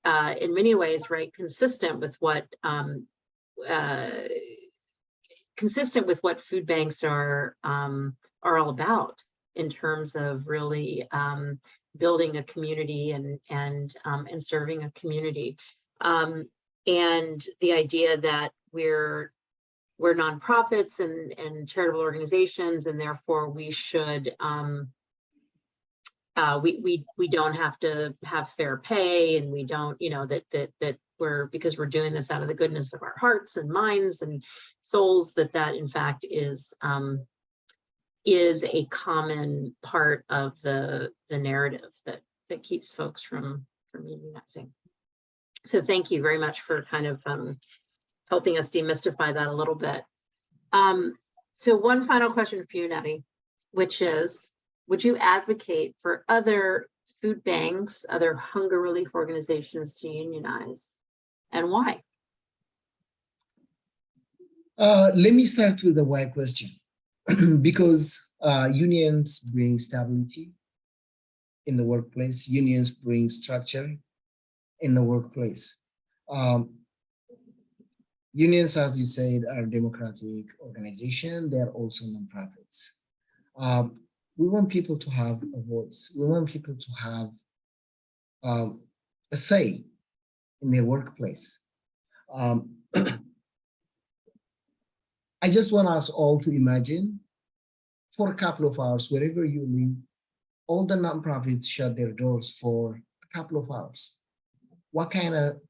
[SPEAKER 1] in many ways, right, consistent with what food banks are all about in terms of really building a community and serving a community. and the idea that we're nonprofits and charitable organizations, and therefore we should we don't have to have fair pay, and we don't, you know, that we're, because we're doing this out of the goodness of our hearts and minds and souls, that in fact is a common part of the narrative that keeps folks from unionizing. So thank you very much for kind of helping us demystify that a little bit. So one final question for you, Nettie, which is, would you advocate for other food banks, other hunger relief organizations to unionize, and why?
[SPEAKER 5] Let me start with the why question. Because unions bring stability in the workplace. Unions bring structure in the workplace. Unions, as you said, are democratic organizations. They are also nonprofits. We want people to have a voice. We want people to have a say in their workplace. I just want us all to imagine for a couple of hours, wherever you live, all the nonprofits shut their doors for a couple of hours. What kind of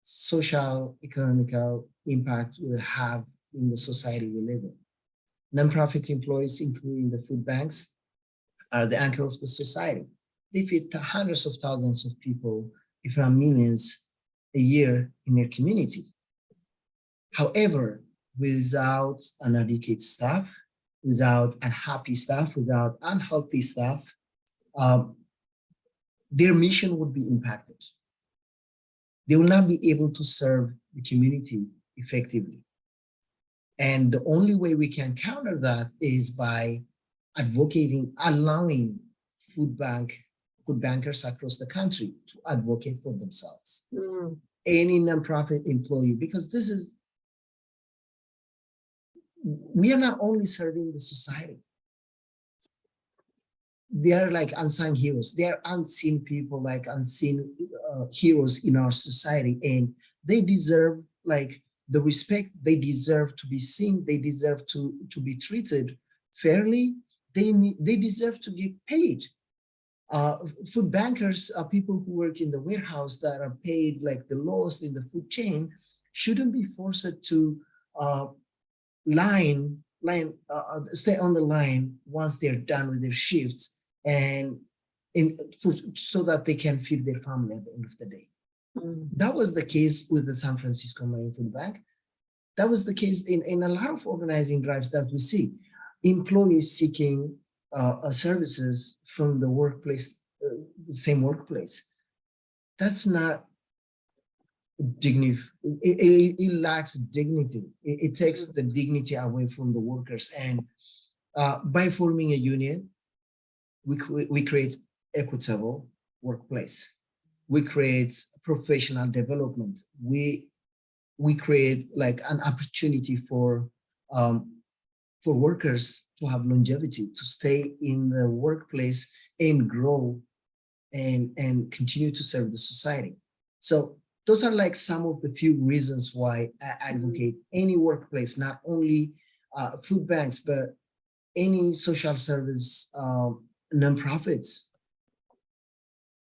[SPEAKER 5] social, economical impact will it have in the society we live in? Nonprofit employees, including the food banks, are the anchor of the society. They feed hundreds of thousands of people, if not millions, a year in their community. However, without an educated staff, without unhappy staff, without unhealthy staff, their mission would be impacted. They will not be able to serve the community effectively. And the only way we can counter that is by advocating, allowing food bankers across the country to advocate for themselves. Any nonprofit employee, because this is, we are not only serving the society. They are like unsung heroes. They are unseen people, like unseen heroes in our society, and they deserve like the respect. They deserve to be seen. They deserve to be treated fairly. They deserve to get paid. Food bankers are people who work in the warehouse that are paid like the lowest in the food chain, shouldn't be forced to stay on the line once they're done with their shifts, and so that they can feed their family at the end of the day. That was the case with the San Francisco Marine Food Bank. That was the case in a lot of organizing drives that we see. Employees seeking services from the workplace, the same workplace. That's not dignity. It lacks dignity. It takes the dignity away from the workers. And by forming a union, we create equitable workplace. We create professional development. We create like an opportunity for workers to have longevity, to stay in the workplace and grow and continue to serve the society. So those are like some of the few reasons why I advocate any workplace, not only food banks, but any social service nonprofits,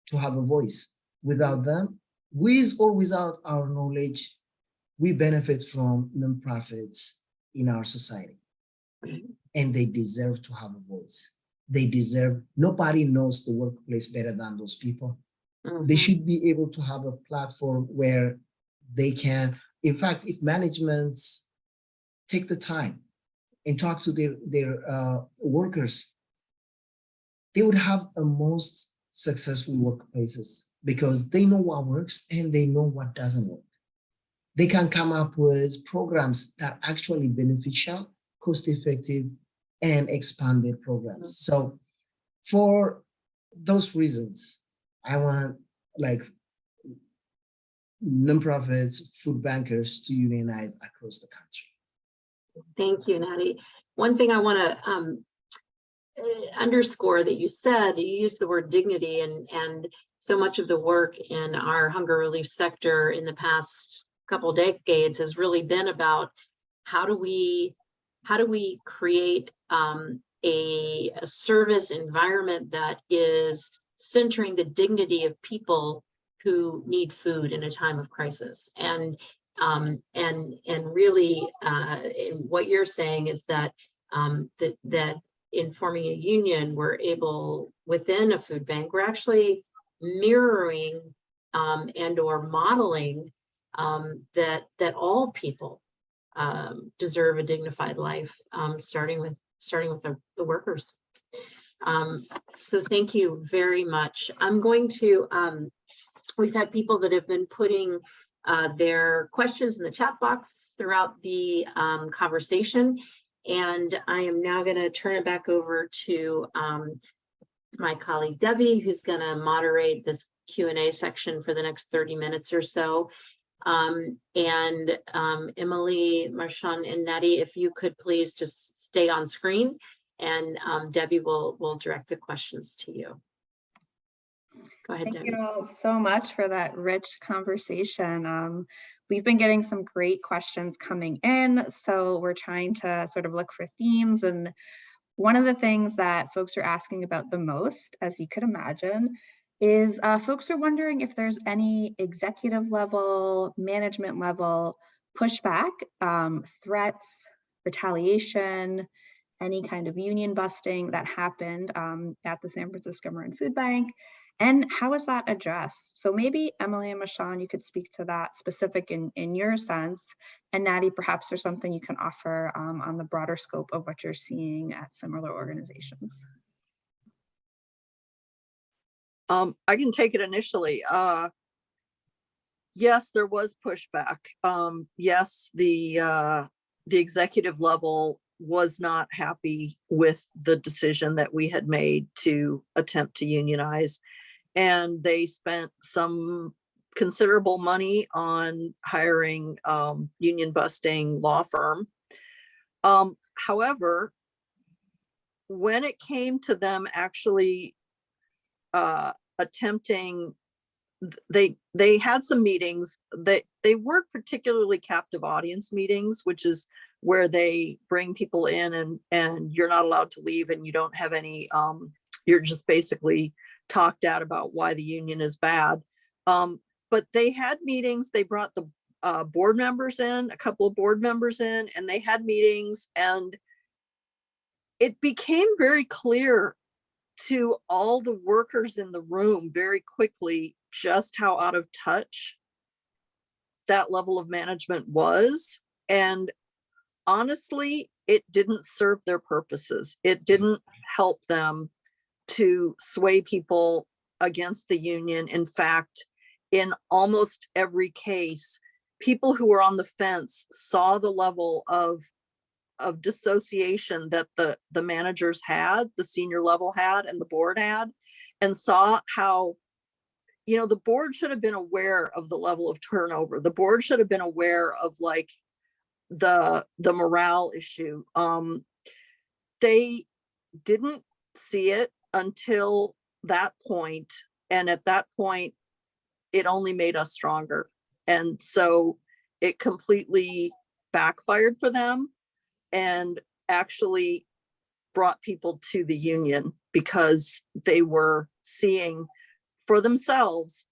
[SPEAKER 5] to have a voice. Without them, with or without our knowledge, we benefit from nonprofits in our society. And they deserve to have a voice. They deserve, nobody knows the workplace better than those people. They should be able to have a platform where they can, in fact, if management take the time and talk to their workers, they would have a most successful workplaces, because they know what works and they know what doesn't work. They can come up with programs that are actually beneficial, cost-effective, and expand their programs. So for those reasons, I want like nonprofits, food bankers to unionize across the country.
[SPEAKER 1] Thank you, Natty. One thing I want to underscore that you said, you used the word dignity, and so much of the work in our hunger relief sector in the past couple decades has really been about how do we create a service environment that is centering the dignity of people who need food in a time of crisis. And really what you're saying is that that in forming a union, we're able, within a food bank, we're actually mirroring and or modeling that all people deserve a dignified life, starting with the workers. So thank you very much. I'm going to, we've had people that have been putting their questions in the chat box throughout the conversation. And I am now going to turn it back over to my colleague Debbie, who's going to moderate this Q&A section for the next 30 minutes or so. Emily, Marshawn, and Nettie, if you could please just stay on screen, and Debbie will direct the questions to you. Go ahead, Debbie.
[SPEAKER 2] Thank you all so much for that rich conversation. We've been getting some great questions coming in, so we're trying to sort of look for themes. And one of the things that folks are asking about the most, as you could imagine, is folks are wondering if there's any executive level, management level pushback, threats, retaliation, any kind of union busting that happened at the San Francisco Marin Food Bank, and how is that addressed? So maybe Emily and Marshawn, you could speak to that specific in your sense, and Natty, perhaps there's something you can offer on the broader scope of what you're seeing at similar organizations.
[SPEAKER 3] I can take it initially. Yes, there was pushback. Yes, the executive level was not happy with the decision that we had made to attempt to unionize. And they spent some considerable money on hiring union busting law firm. However, when it came to them actually attempting, they had some meetings that they weren't particularly captive audience meetings, which is where they bring people in and you're not allowed to leave and you don't have any, you're just basically talked at about why the union is bad. But they had meetings, they brought the board members in, a couple of board members in, and they had meetings, and it became very clear to all the workers in the room very quickly just how out of touch that level of management was. And honestly, it didn't serve their purposes. It didn't help them to sway people against the union. In fact, in almost every case, people who were on the fence saw the level of dissociation that the managers had, the senior level had, and the board had, and saw how, you know, the board should have been aware of the level of turnover. The board should have been aware of like the morale issue. They didn't see it until that point, and at that point it only made us stronger, and so it completely backfired for them and actually brought people to the union because they were seeing for themselves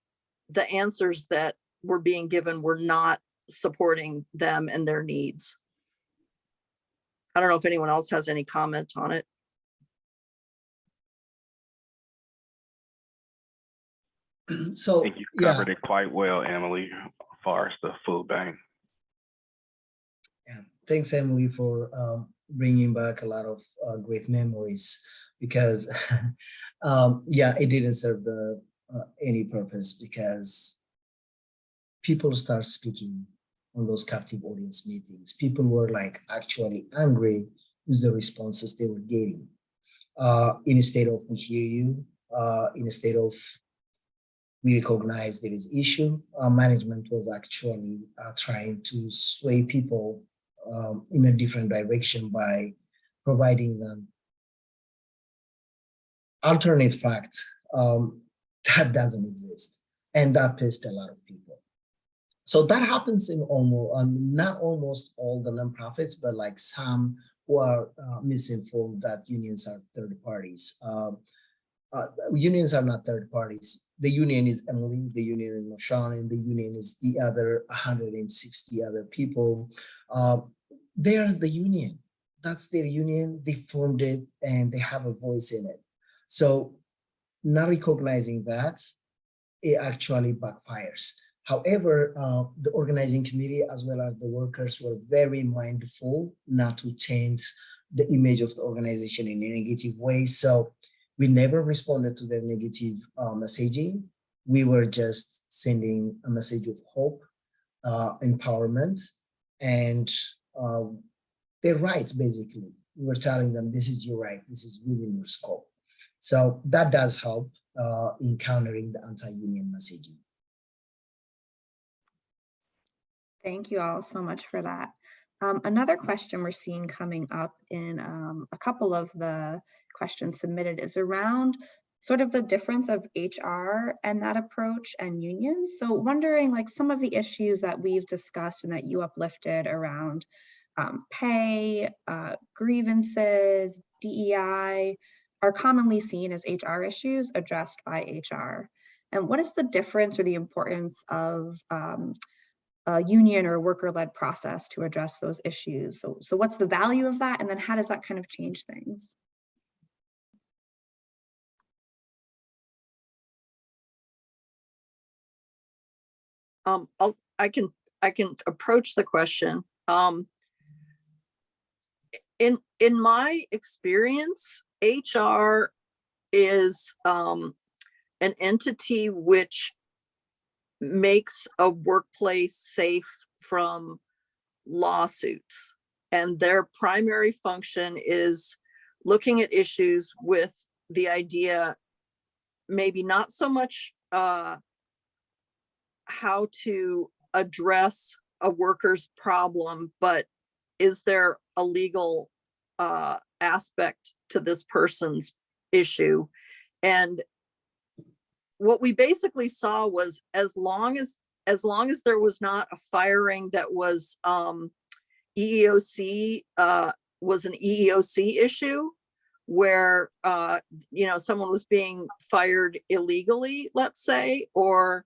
[SPEAKER 3] the answers that were being given were not supporting them and their needs. I don't know if anyone else has any comment on it.
[SPEAKER 5] So
[SPEAKER 4] I think you covered it quite well, Emily, as far as the food bank.
[SPEAKER 5] Yeah, thanks, Emily, for bringing back a lot of great memories, because yeah, it didn't serve the any purpose, because people start speaking on those captive audience meetings. People were like actually angry with the responses they were getting. In a state of we hear you, in a state of we recognize there is issue, management was actually trying to sway people in a different direction by providing them alternate fact, that doesn't exist. And that pissed a lot of people. So that happens in almost, not almost all the nonprofits, but like some who are misinformed that unions are third parties. Unions are not third parties. The union is Emily, the union is Moshan, and the union is the other 160 other people. They are the union. That's their union. They formed it and they have a voice in it. So not recognizing that, it actually backfires. However, the organizing committee as well as the workers were very mindful not to change the image of the organization in a negative way. So we never responded to their negative messaging. We were just sending a message of hope, empowerment, and their rights, basically. We were telling them, this is your right, this is within your scope. So that does help in countering the anti-union messaging.
[SPEAKER 2] Thank you all so much for that. Another question we're seeing coming up in a couple of the questions submitted is around sort of the difference of HR and that approach and unions. So wondering, like, some of the issues that we've discussed and that you uplifted around pay, grievances, DEI are commonly seen as HR issues addressed by HR. And what is the difference or the importance of a union or worker-led process to address those issues? So what's the value of that? And then how does that kind of change things?
[SPEAKER 3] I can approach the question. In my experience, HR is an entity which makes a workplace safe from lawsuits, and their primary function is looking at issues with the idea, maybe not so much how to address a worker's problem, but is there a legal aspect to this person's issue? And what we basically saw was, as long as there was not a firing that was EEOC, was an EEOC issue where someone was being fired illegally, let's say, or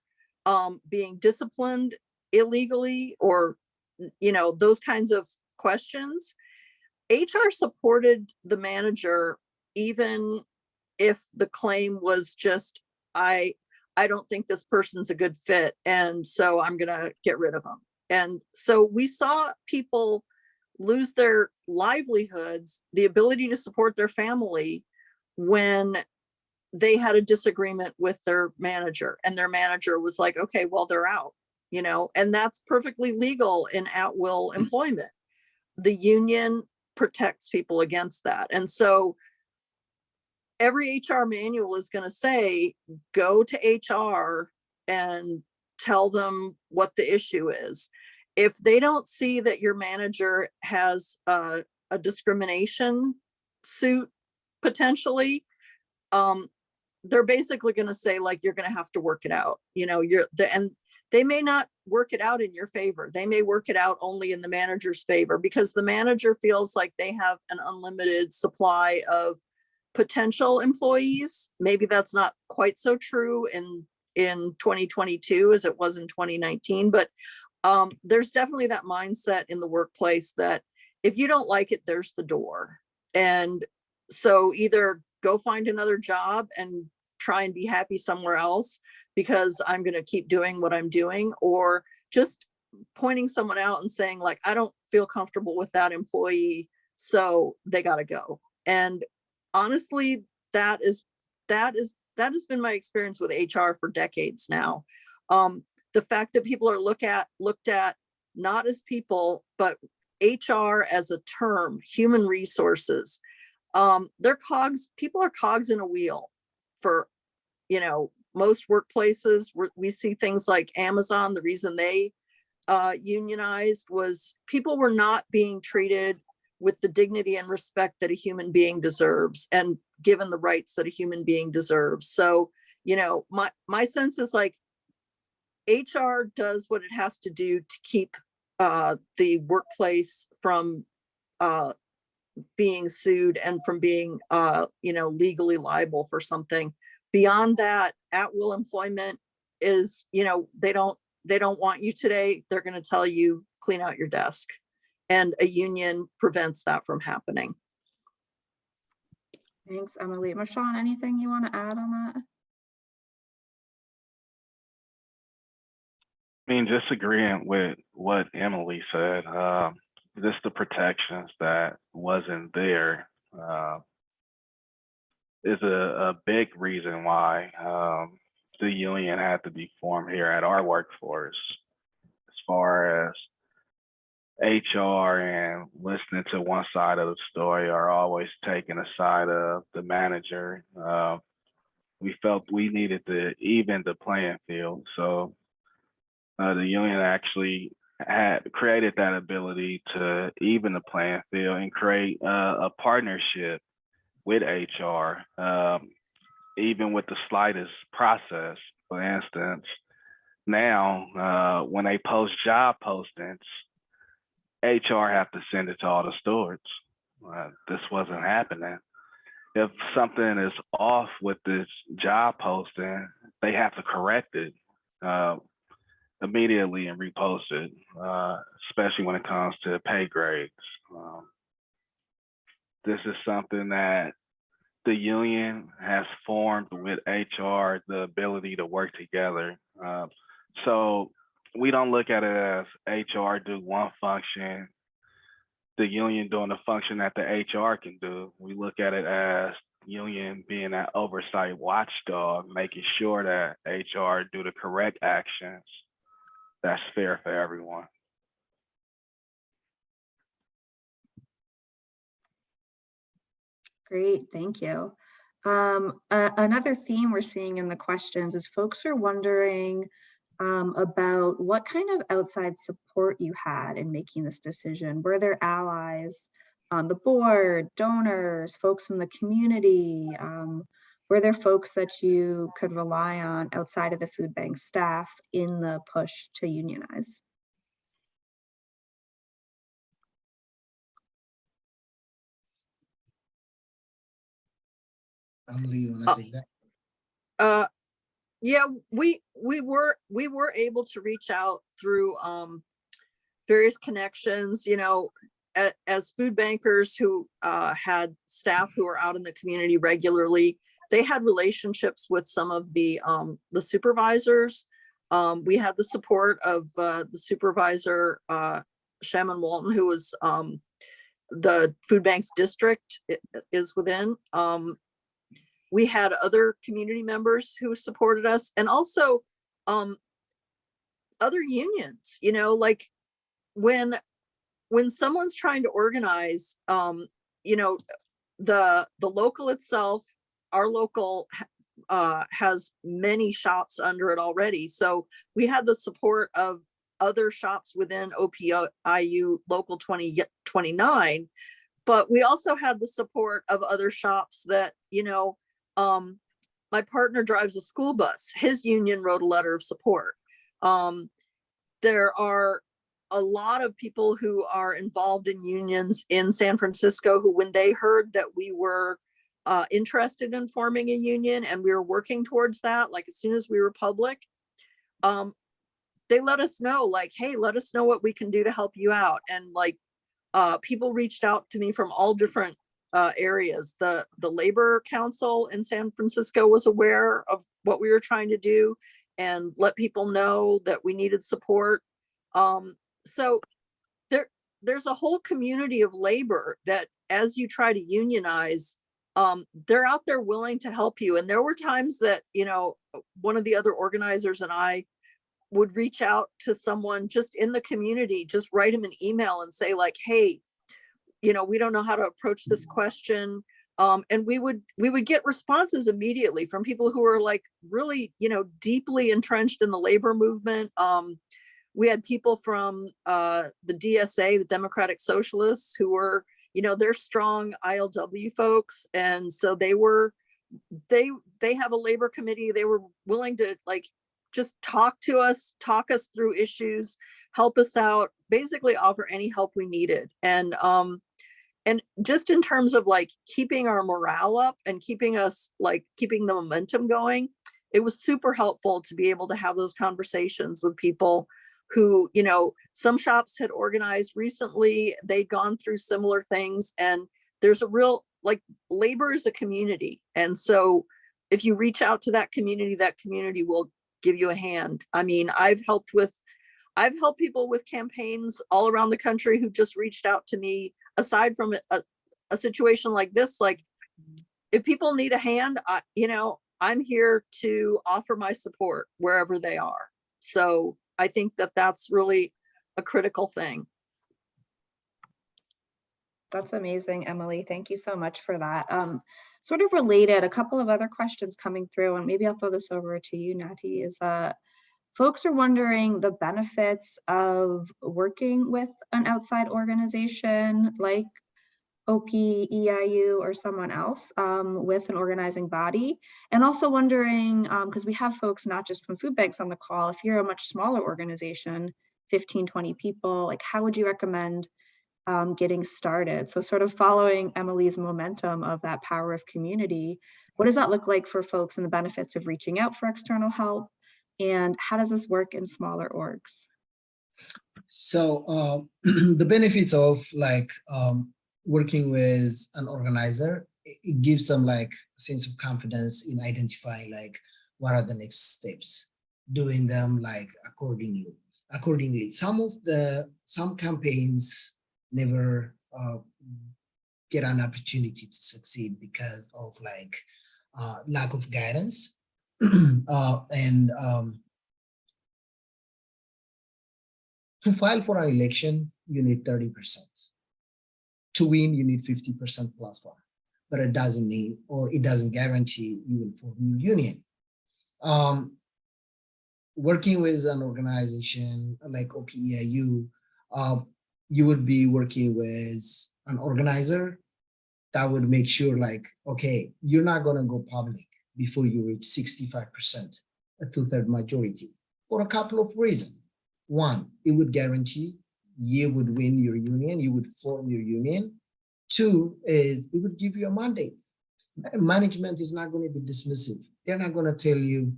[SPEAKER 3] being disciplined illegally, or those kinds of questions, HR supported the manager even if the claim was just, I don't think this person's a good fit, and so I'm gonna get rid of them. And so we saw people lose their livelihoods, the ability to support their family, when they had a disagreement with their manager, and their manager was like, okay, well, they're out, and that's perfectly legal in at-will employment. The union protects people against that. And so every HR manual is going to say, go to HR and tell them what the issue is. If they don't see that your manager has a discrimination suit potentially, they're basically going to say, like, you're going to have to work it out. And they may not work it out in your favor. They may work it out only in the manager's favor, because the manager feels like they have an unlimited supply of potential employees. Maybe that's not quite so true in 2022 as it was in 2019, but there's definitely that mindset in the workplace that if you don't like it, there's the door. And so either go find another job and try and be happy somewhere else, because I'm going to keep doing what I'm doing, or just pointing someone out and saying, like, I don't feel comfortable with that employee, so they got to go. And honestly, that has been my experience with HR for decades now. The fact that people are looked at not as people, but HR as a term, human resources. They're cogs. People are cogs in a wheel for, most workplaces. We see things like Amazon. The reason they unionized was people were not being treated with the dignity and respect that a human being deserves and given the rights that a human being deserves. So, you know, my sense is like HR does what it has to do to keep the workplace from being sued and from being, you know, legally liable for something. Beyond that, at-will employment is, you know, they don't want you today. They're going to tell you, clean out your desk. And a union prevents that from happening.
[SPEAKER 2] Thanks, Emily. Marshawn, anything you want to add on that?
[SPEAKER 4] I mean, just agreeing with what Emily said, just the protections that wasn't there is a big reason why the union had to be formed here at our workforce. As far as HR and listening to one side of the story or always taking the side of the manager, we felt we needed to even the playing field. So the union actually had created that ability to even the playing field and create a partnership with HR, even with the slightest process. For instance, now when they post job postings, HR have to send it to all the stewards. This wasn't happening. If something is off with this job posting, they have to correct it immediately and repost it, especially when it comes to pay grades. This is something that the union has formed with HR, the ability to work together. So we don't look at it as HR do one function, the union doing the function that the HR can do. We look at it as union being that oversight watchdog, making sure that HR do the correct actions that's fair for everyone.
[SPEAKER 2] Great, thank you. Another theme we're seeing in the questions is folks are wondering about what kind of outside support you had in making this decision. Were there allies on the board, donors, folks in the community? Were there folks that you could rely on outside of the food bank staff in the push to unionize?
[SPEAKER 5] Emily, you want to take that?
[SPEAKER 3] Yeah, we were able to reach out through various connections, you know, as food bankers who had staff who were out in the community regularly. They had relationships with some of the supervisors. We had the support of the supervisor, Shaman Walton, who was the food bank's district is within. We had other community members who supported us, and also other unions, you know, like when someone's trying to organize, you know, the local itself, our local has many shops under it already. So we had the support of other shops within OPIU Local 2029, but we also had the support of other shops that, you know, my partner drives a school bus. His union wrote a letter of support. There are a lot of people who are involved in unions in San Francisco who, when they heard that we were interested in forming a union and we were working towards that, like as soon as we were public, they let us know, like, hey, let us know what we can do to help you out. And like people reached out to me from all different areas. The Labor Council in San Francisco was aware of what we were trying to do and let people know that we needed support. So there's a whole community of labor that, as you try to unionize, they're out there willing to help you. And there were times that, you know, one of the other organizers and I would reach out to someone just in the community, just write them an email and say like, hey, you know, we don't know how to approach this question. And we would get responses immediately from people who are like really, you know, deeply entrenched in the labor movement. We had people from the DSA, the Democratic Socialists, who were they're strong ILW folks. And so they have a labor committee. They were willing to like just talk us through issues, help us out, basically offer any help we needed. And just in terms of like keeping our morale up and keeping the momentum going, it was super helpful to be able to have those conversations with people who, some shops had organized recently, they'd gone through similar things, and there's a real, like, labor is a community. And so if you reach out to that community will give you a hand. I mean, I've helped people with campaigns all around the country who just reached out to me. Aside from a situation like this, like, if people need a hand, I'm here to offer my support wherever they are. So I think that's really a critical thing.
[SPEAKER 2] That's amazing, Emily. Thank you so much for that. Sort of related, a couple of other questions coming through, and maybe I'll throw this over to you, Natty, is folks are wondering the benefits of working with an outside organization like OPEIU or someone else with an organizing body, and also wondering, because we have folks not just from food banks on the call, if you're a much smaller organization, 15, 20 people, like how would you recommend getting started? So sort of following Emily's momentum of that power of community, what does that look like for folks and the benefits of reaching out for external help? And how does this work in smaller orgs?
[SPEAKER 5] So the benefits of like working with an organizer, it gives them like a sense of confidence in identifying like what are the next steps, doing them like accordingly. Some campaigns never get an opportunity to succeed because of like lack of guidance. To file for an election, you need 30%. To win, you need 50% plus one, but it doesn't mean, or it doesn't guarantee you will form a union. Working with an organization like OPEIU, you would be working with an organizer that would make sure like, okay, you're not gonna go public before you reach 65%, a 2/3 majority, for a couple of reasons. One, it would guarantee you would win your union, you would form your union. Two is it would give you a mandate. Management is not going to be dismissive. They're not going to tell you,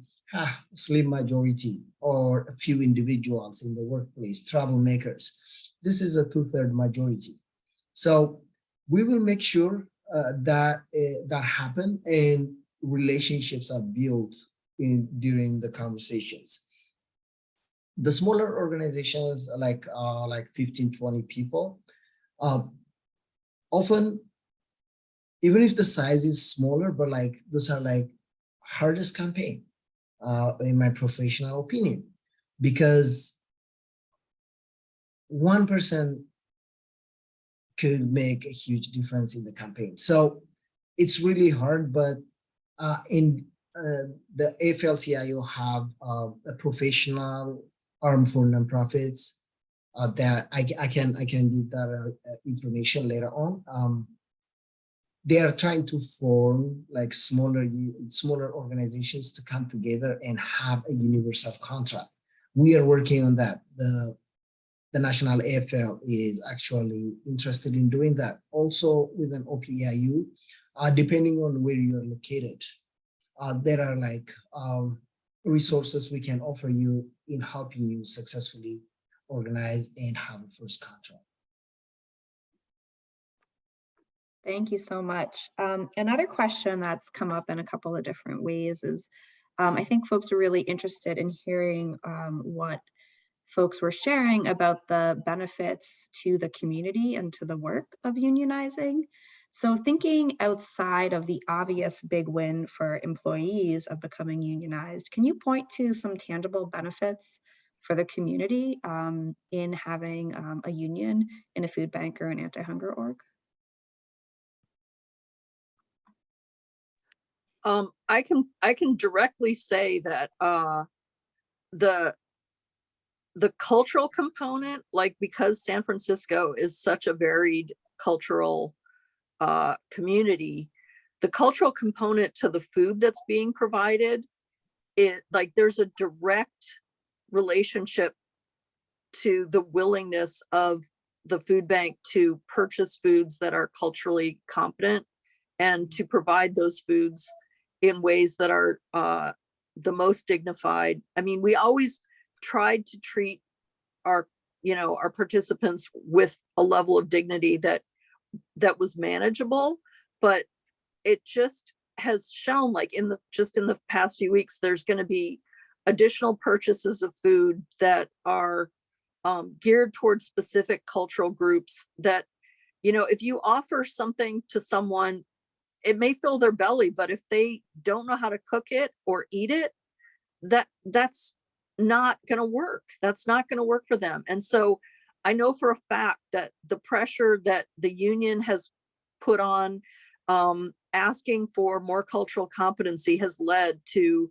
[SPEAKER 5] slim majority or a few individuals in the workplace, troublemakers. This is a 2/3 majority. So we will make sure that that happen and relationships are built during the conversations. The smaller organizations like 15, 20 people, often, even if the size is smaller, but like those are like hardest campaign, in my professional opinion, because 1% could make a huge difference in the campaign. So it's really hard, but in the AFL-CIO have a professional arm for nonprofits that I can give that information later on. They are trying to form like smaller organizations to come together and have a universal contract. We are working on that. The National AFL is actually interested in doing that. Also with an OPEIU, depending on where you are located, there are like resources we can offer you in helping you successfully organize and have a first contract.
[SPEAKER 2] Thank you so much. Another question that's come up in a couple of different ways is, I think folks are really interested in hearing what folks were sharing about the benefits to the community and to the work of unionizing. So thinking outside of the obvious big win for employees of becoming unionized, can you point to some tangible benefits for the community in having a union in a food bank or an anti-hunger org?
[SPEAKER 3] I can directly say that the cultural component, like because San Francisco is such a varied cultural community, the cultural component to the food that's being provided, like there's a direct relationship to the willingness of the food bank to purchase foods that are culturally competent and to provide those foods in ways that are the most dignified. I mean, we always tried to treat our, our participants with a level of dignity that was manageable, but it just has shown, like in the past few weeks, there's going to be additional purchases of food that are geared towards specific cultural groups that, if you offer something to someone, it may fill their belly, but if they don't know how to cook it or eat it, that's not going to work. That's not going to work for them. And so I know for a fact that the pressure that the union has put on asking for more cultural competency has led to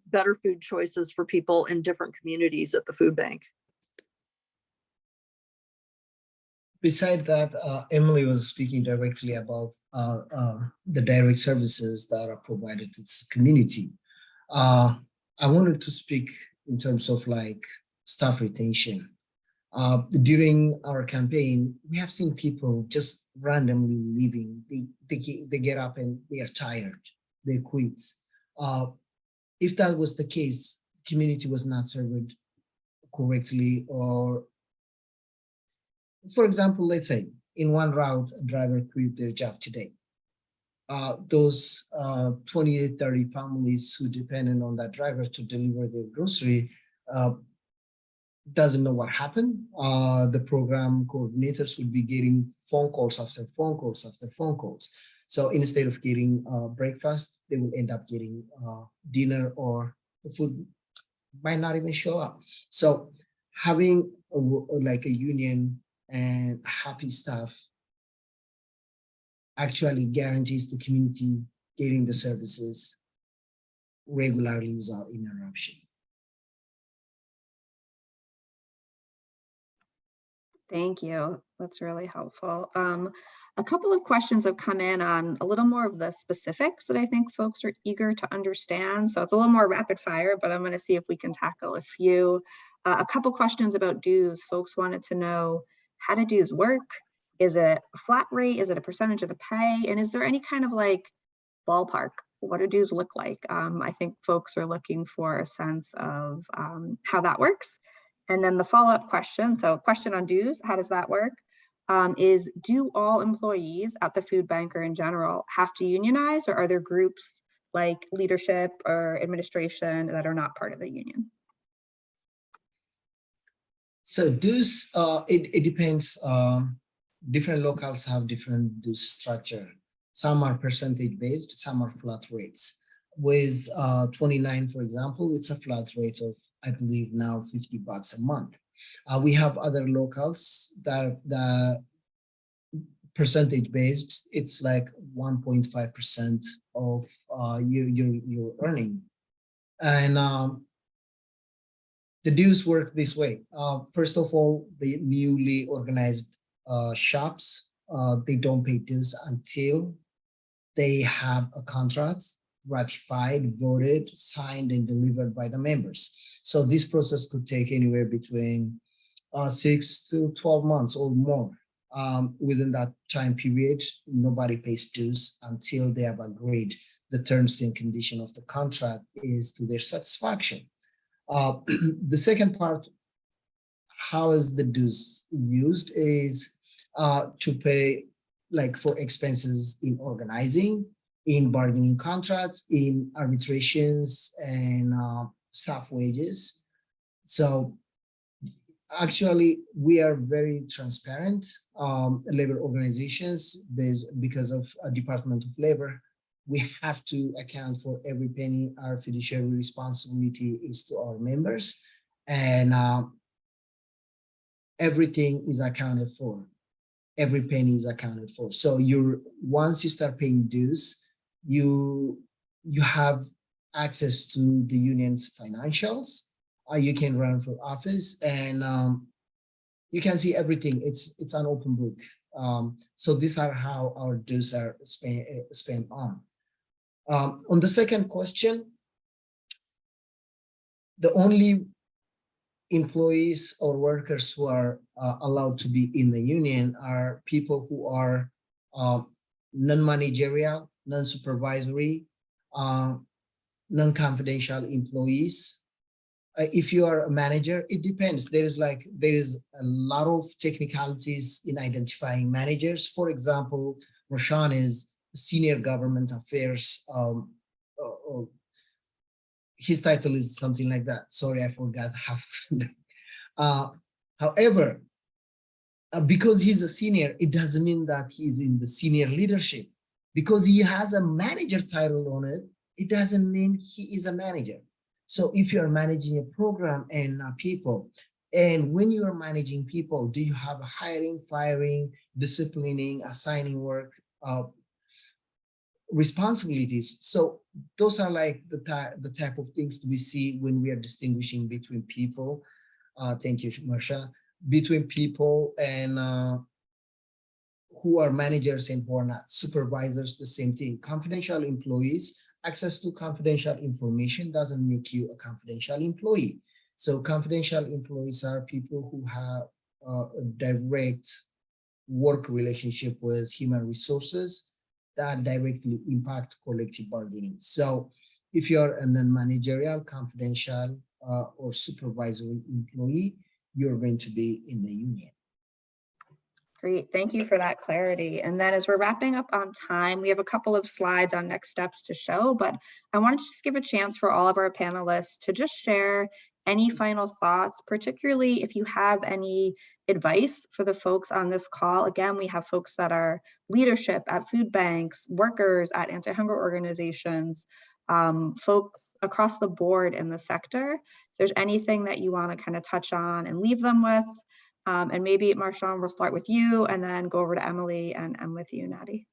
[SPEAKER 3] better food choices for people in different communities at the food bank.
[SPEAKER 5] Beside that, Emily was speaking directly about the direct services that are provided to the community. I wanted to speak in terms of like staff retention. During our campaign, we have seen people just randomly leaving. They get up and they are tired, they quit. If that was the case, community was not served correctly, or for example, let's say in one route, a driver quit their job today. Those 20 to 30 families who depended on that driver to deliver their grocery doesn't know what happened. The program coordinators would be getting phone calls after phone calls after phone calls. So instead of getting breakfast, they will end up getting dinner, or the food might not even show up. So having like a union and happy staff actually guarantees the community getting the services regularly without interruption.
[SPEAKER 2] Thank you. That's really helpful. A couple of questions have come in on a little more of the specifics that I think folks are eager to understand. So it's a little more rapid fire, but I'm going to see if we can tackle a few. A couple questions about dues. Folks wanted to know, how do dues work? Is it a flat rate? Is it a percentage of the pay? And is there any kind of like ballpark? What do dues look like? I think folks are looking for a sense of how that works. And then the follow-up question, so question on dues, how does that work? Is, do all employees at the food bank or in general have to unionize, or are there groups like leadership or administration that are not part of the union?
[SPEAKER 5] So dues, it depends. Different locales have different dues structure. Some are percentage based, some are flat rates. With 29, for example, it's a flat rate of, I believe now, $50 a month. We have other locales that the percentage based, it's like 1.5% of your earning. And the dues work this way. First of all, the newly organized shops, they don't pay dues until they have a contract ratified, voted, signed, and delivered by the members. So this process could take anywhere between 6 to 12 months or more. Within that time period, nobody pays dues until they have agreed the terms and condition of the contract is to their satisfaction. The second part, how is the dues used, is to pay like for expenses in organizing, in bargaining contracts, in arbitrations, and staff wages. So actually, we are very transparent. Labor organizations, because of a Department of Labor, we have to account for every penny. Our fiduciary responsibility is to our members, and everything is accounted for. Every penny is accounted for. So once you start paying dues, you have access to the union's financials. You can run for office, and you can see everything. It's an open book. So these are how our dues are spent on. On the second question, the only employees or workers who are allowed to be in the union are people who are non-managerial, non-supervisory, non-confidential employees. If you are a manager, it depends. There is a lot of technicalities in identifying managers. For example, Roshan is senior government affairs. His title is something like that. Sorry, I forgot half. However, because he's a senior, it doesn't mean that he's in the senior leadership. Because he has a manager title on it, it doesn't mean he is a manager. So if you're managing a program and people, and when you are managing people, do you have a hiring, firing, disciplining, assigning work, responsibilities? So those are like the type of things we see when we are distinguishing between people. Thank you, Marsha. Between people and who are managers and who are not. Supervisors, the same thing. Confidential employees, access to confidential information doesn't make you a confidential employee. So confidential employees are people who have a direct work relationship with human resources that directly impact collective bargaining. So if you're a non-managerial, confidential, or supervisory employee, you're going to be in the union.
[SPEAKER 2] Great, thank you for that clarity. And then as we're wrapping up on time, we have a couple of slides on next steps to show, but I wanted to just give a chance for all of our panelists to just share any final thoughts, particularly if you have any advice for the folks on this call. Again, we have folks that are leadership at food banks, workers at anti-hunger organizations, folks across the board in the sector. If there's anything that you want to kind of touch on and leave them with, and maybe Marshawn, we'll start with you and then go over to Emily and with you, Natty.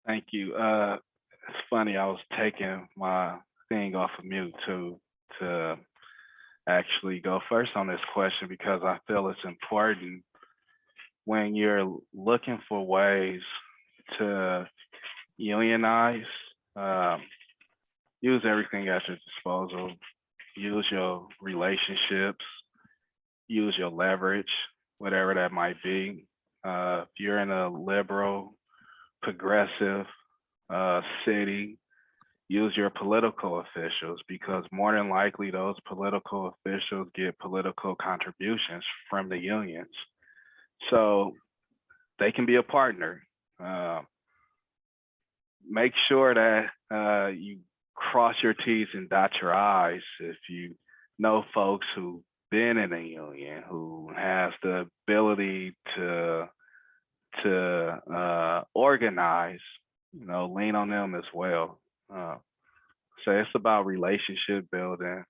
[SPEAKER 4] Thank you. It's funny, I was taking my thing off of mute to actually go first on this question, because I feel it's important when you're looking for ways to unionize, use everything at your disposal, use your relationships, use your leverage, whatever that might be. If you're in a liberal, progressive city, use your political officials, because more than likely those political officials get political contributions from the unions. So they can be a partner. Make sure that you cross your T's and dot your I's if you know folks who've been in a union, who has the ability to organize, lean on them as well. So it's about relationship building,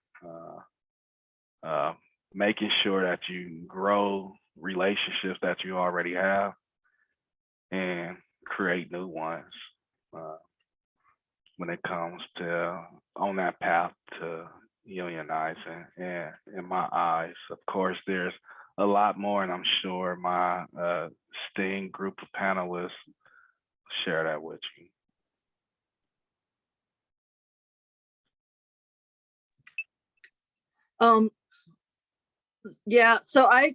[SPEAKER 4] making sure that you grow relationships that you already have and create new ones when it comes to on that path to unionizing. And in my eyes, of course, there's a lot more, and I'm sure my esteemed group of panelists share that with you.
[SPEAKER 3] Yeah, so I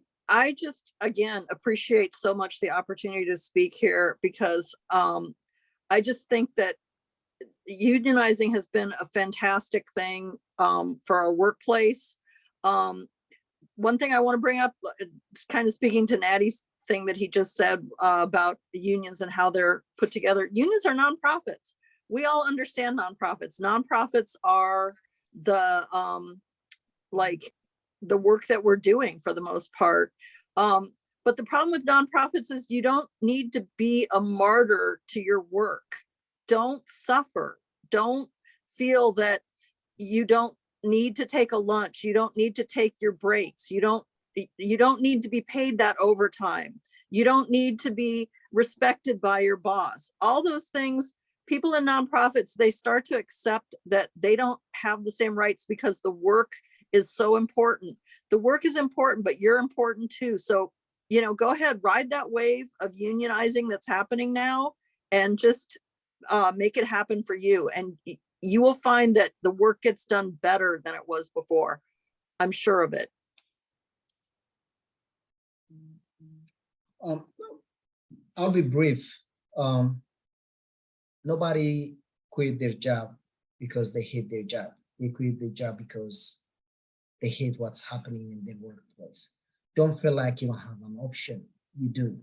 [SPEAKER 3] just, again, appreciate so much the opportunity to speak here, because I just think that unionizing has been a fantastic thing for our workplace. One thing I want to bring up, kind of speaking to Natty's thing that he just said about the unions and how they're put together. Unions are nonprofits. We all understand nonprofits. Nonprofits are the the work that we're doing for the most part. But the problem with nonprofits is you don't need to be a martyr to your work. Don't suffer. Don't feel that you don't need to take a lunch. You don't need to take your breaks. You don't need to be paid that overtime. You don't need to be respected by your boss. All those things, people in nonprofits, they start to accept that they don't have the same rights because the work is so important. The work is important, but you're important too. So you know, go ahead, ride that wave of unionizing that's happening now and just make it happen for you. And you will find that the work gets done better than it was before. I'm sure of it.
[SPEAKER 5] I'll be brief. Nobody quit their job because they hate their job. They quit their job because they hate what's happening in their workplace. Don't feel like you don't have an option. You do.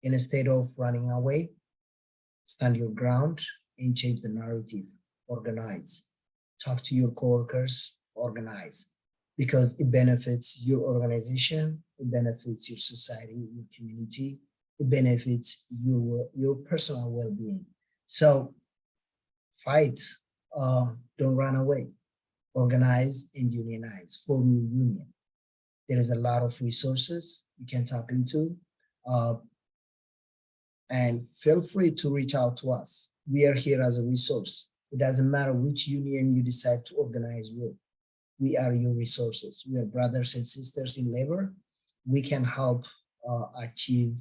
[SPEAKER 5] Instead of running away, stand your ground and change the narrative. Organize. Talk to your coworkers, organize. Because it benefits your organization, it benefits your society, your community, it benefits your personal well-being. So fight, don't run away. Organize and unionize, form your union. There is a lot of resources you can tap into, and feel free to reach out to us. We are here as a resource. It doesn't matter which union you decide to organize with. We are your resources. We are brothers and sisters in labor. We can help achieve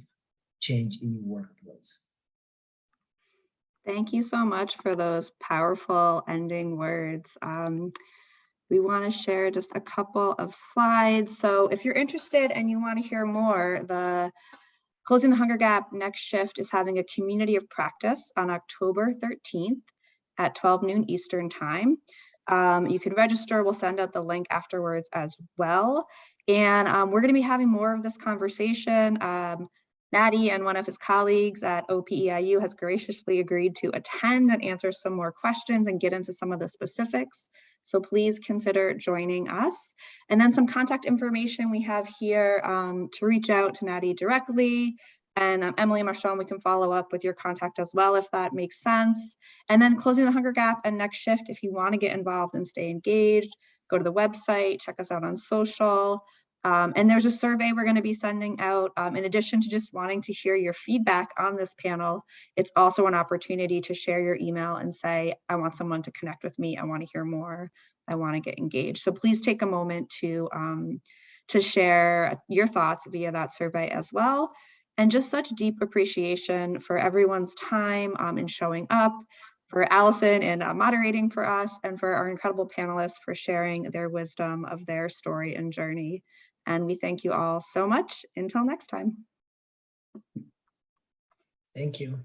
[SPEAKER 5] change in your workplace.
[SPEAKER 2] Thank you so much for those powerful ending words. We want to share just a couple of slides. So if you're interested and you want to hear more, the Closing the Hunger Gap Next Shift is having a community of practice on October 13th at 12 noon Eastern time. You can register. We'll send out the link afterwards as well. And we're going to be having more of this conversation. Natty and one of his colleagues at OPEIU has graciously agreed to attend and answer some more questions and get into some of the specifics. So please consider joining us. And then some contact information we have here to reach out to Natty directly. And Emily and Marshawn, we can follow up with your contact as well if that makes sense. And then Closing the Hunger Gap and Next Shift, if you want to get involved and stay engaged, go to the website, check us out on social. And there's a survey we're going to be sending out. In addition to just wanting to hear your feedback on this panel, it's also an opportunity to share your email and say, I want someone to connect with me. I want to hear more. I want to get engaged. So please take a moment to share your thoughts via that survey as well. And just such deep appreciation for everyone's time in showing up, for Allison and moderating for us, and for our incredible panelists for sharing their wisdom of their story and journey. And we thank you all so much. Until next time.
[SPEAKER 5] Thank you.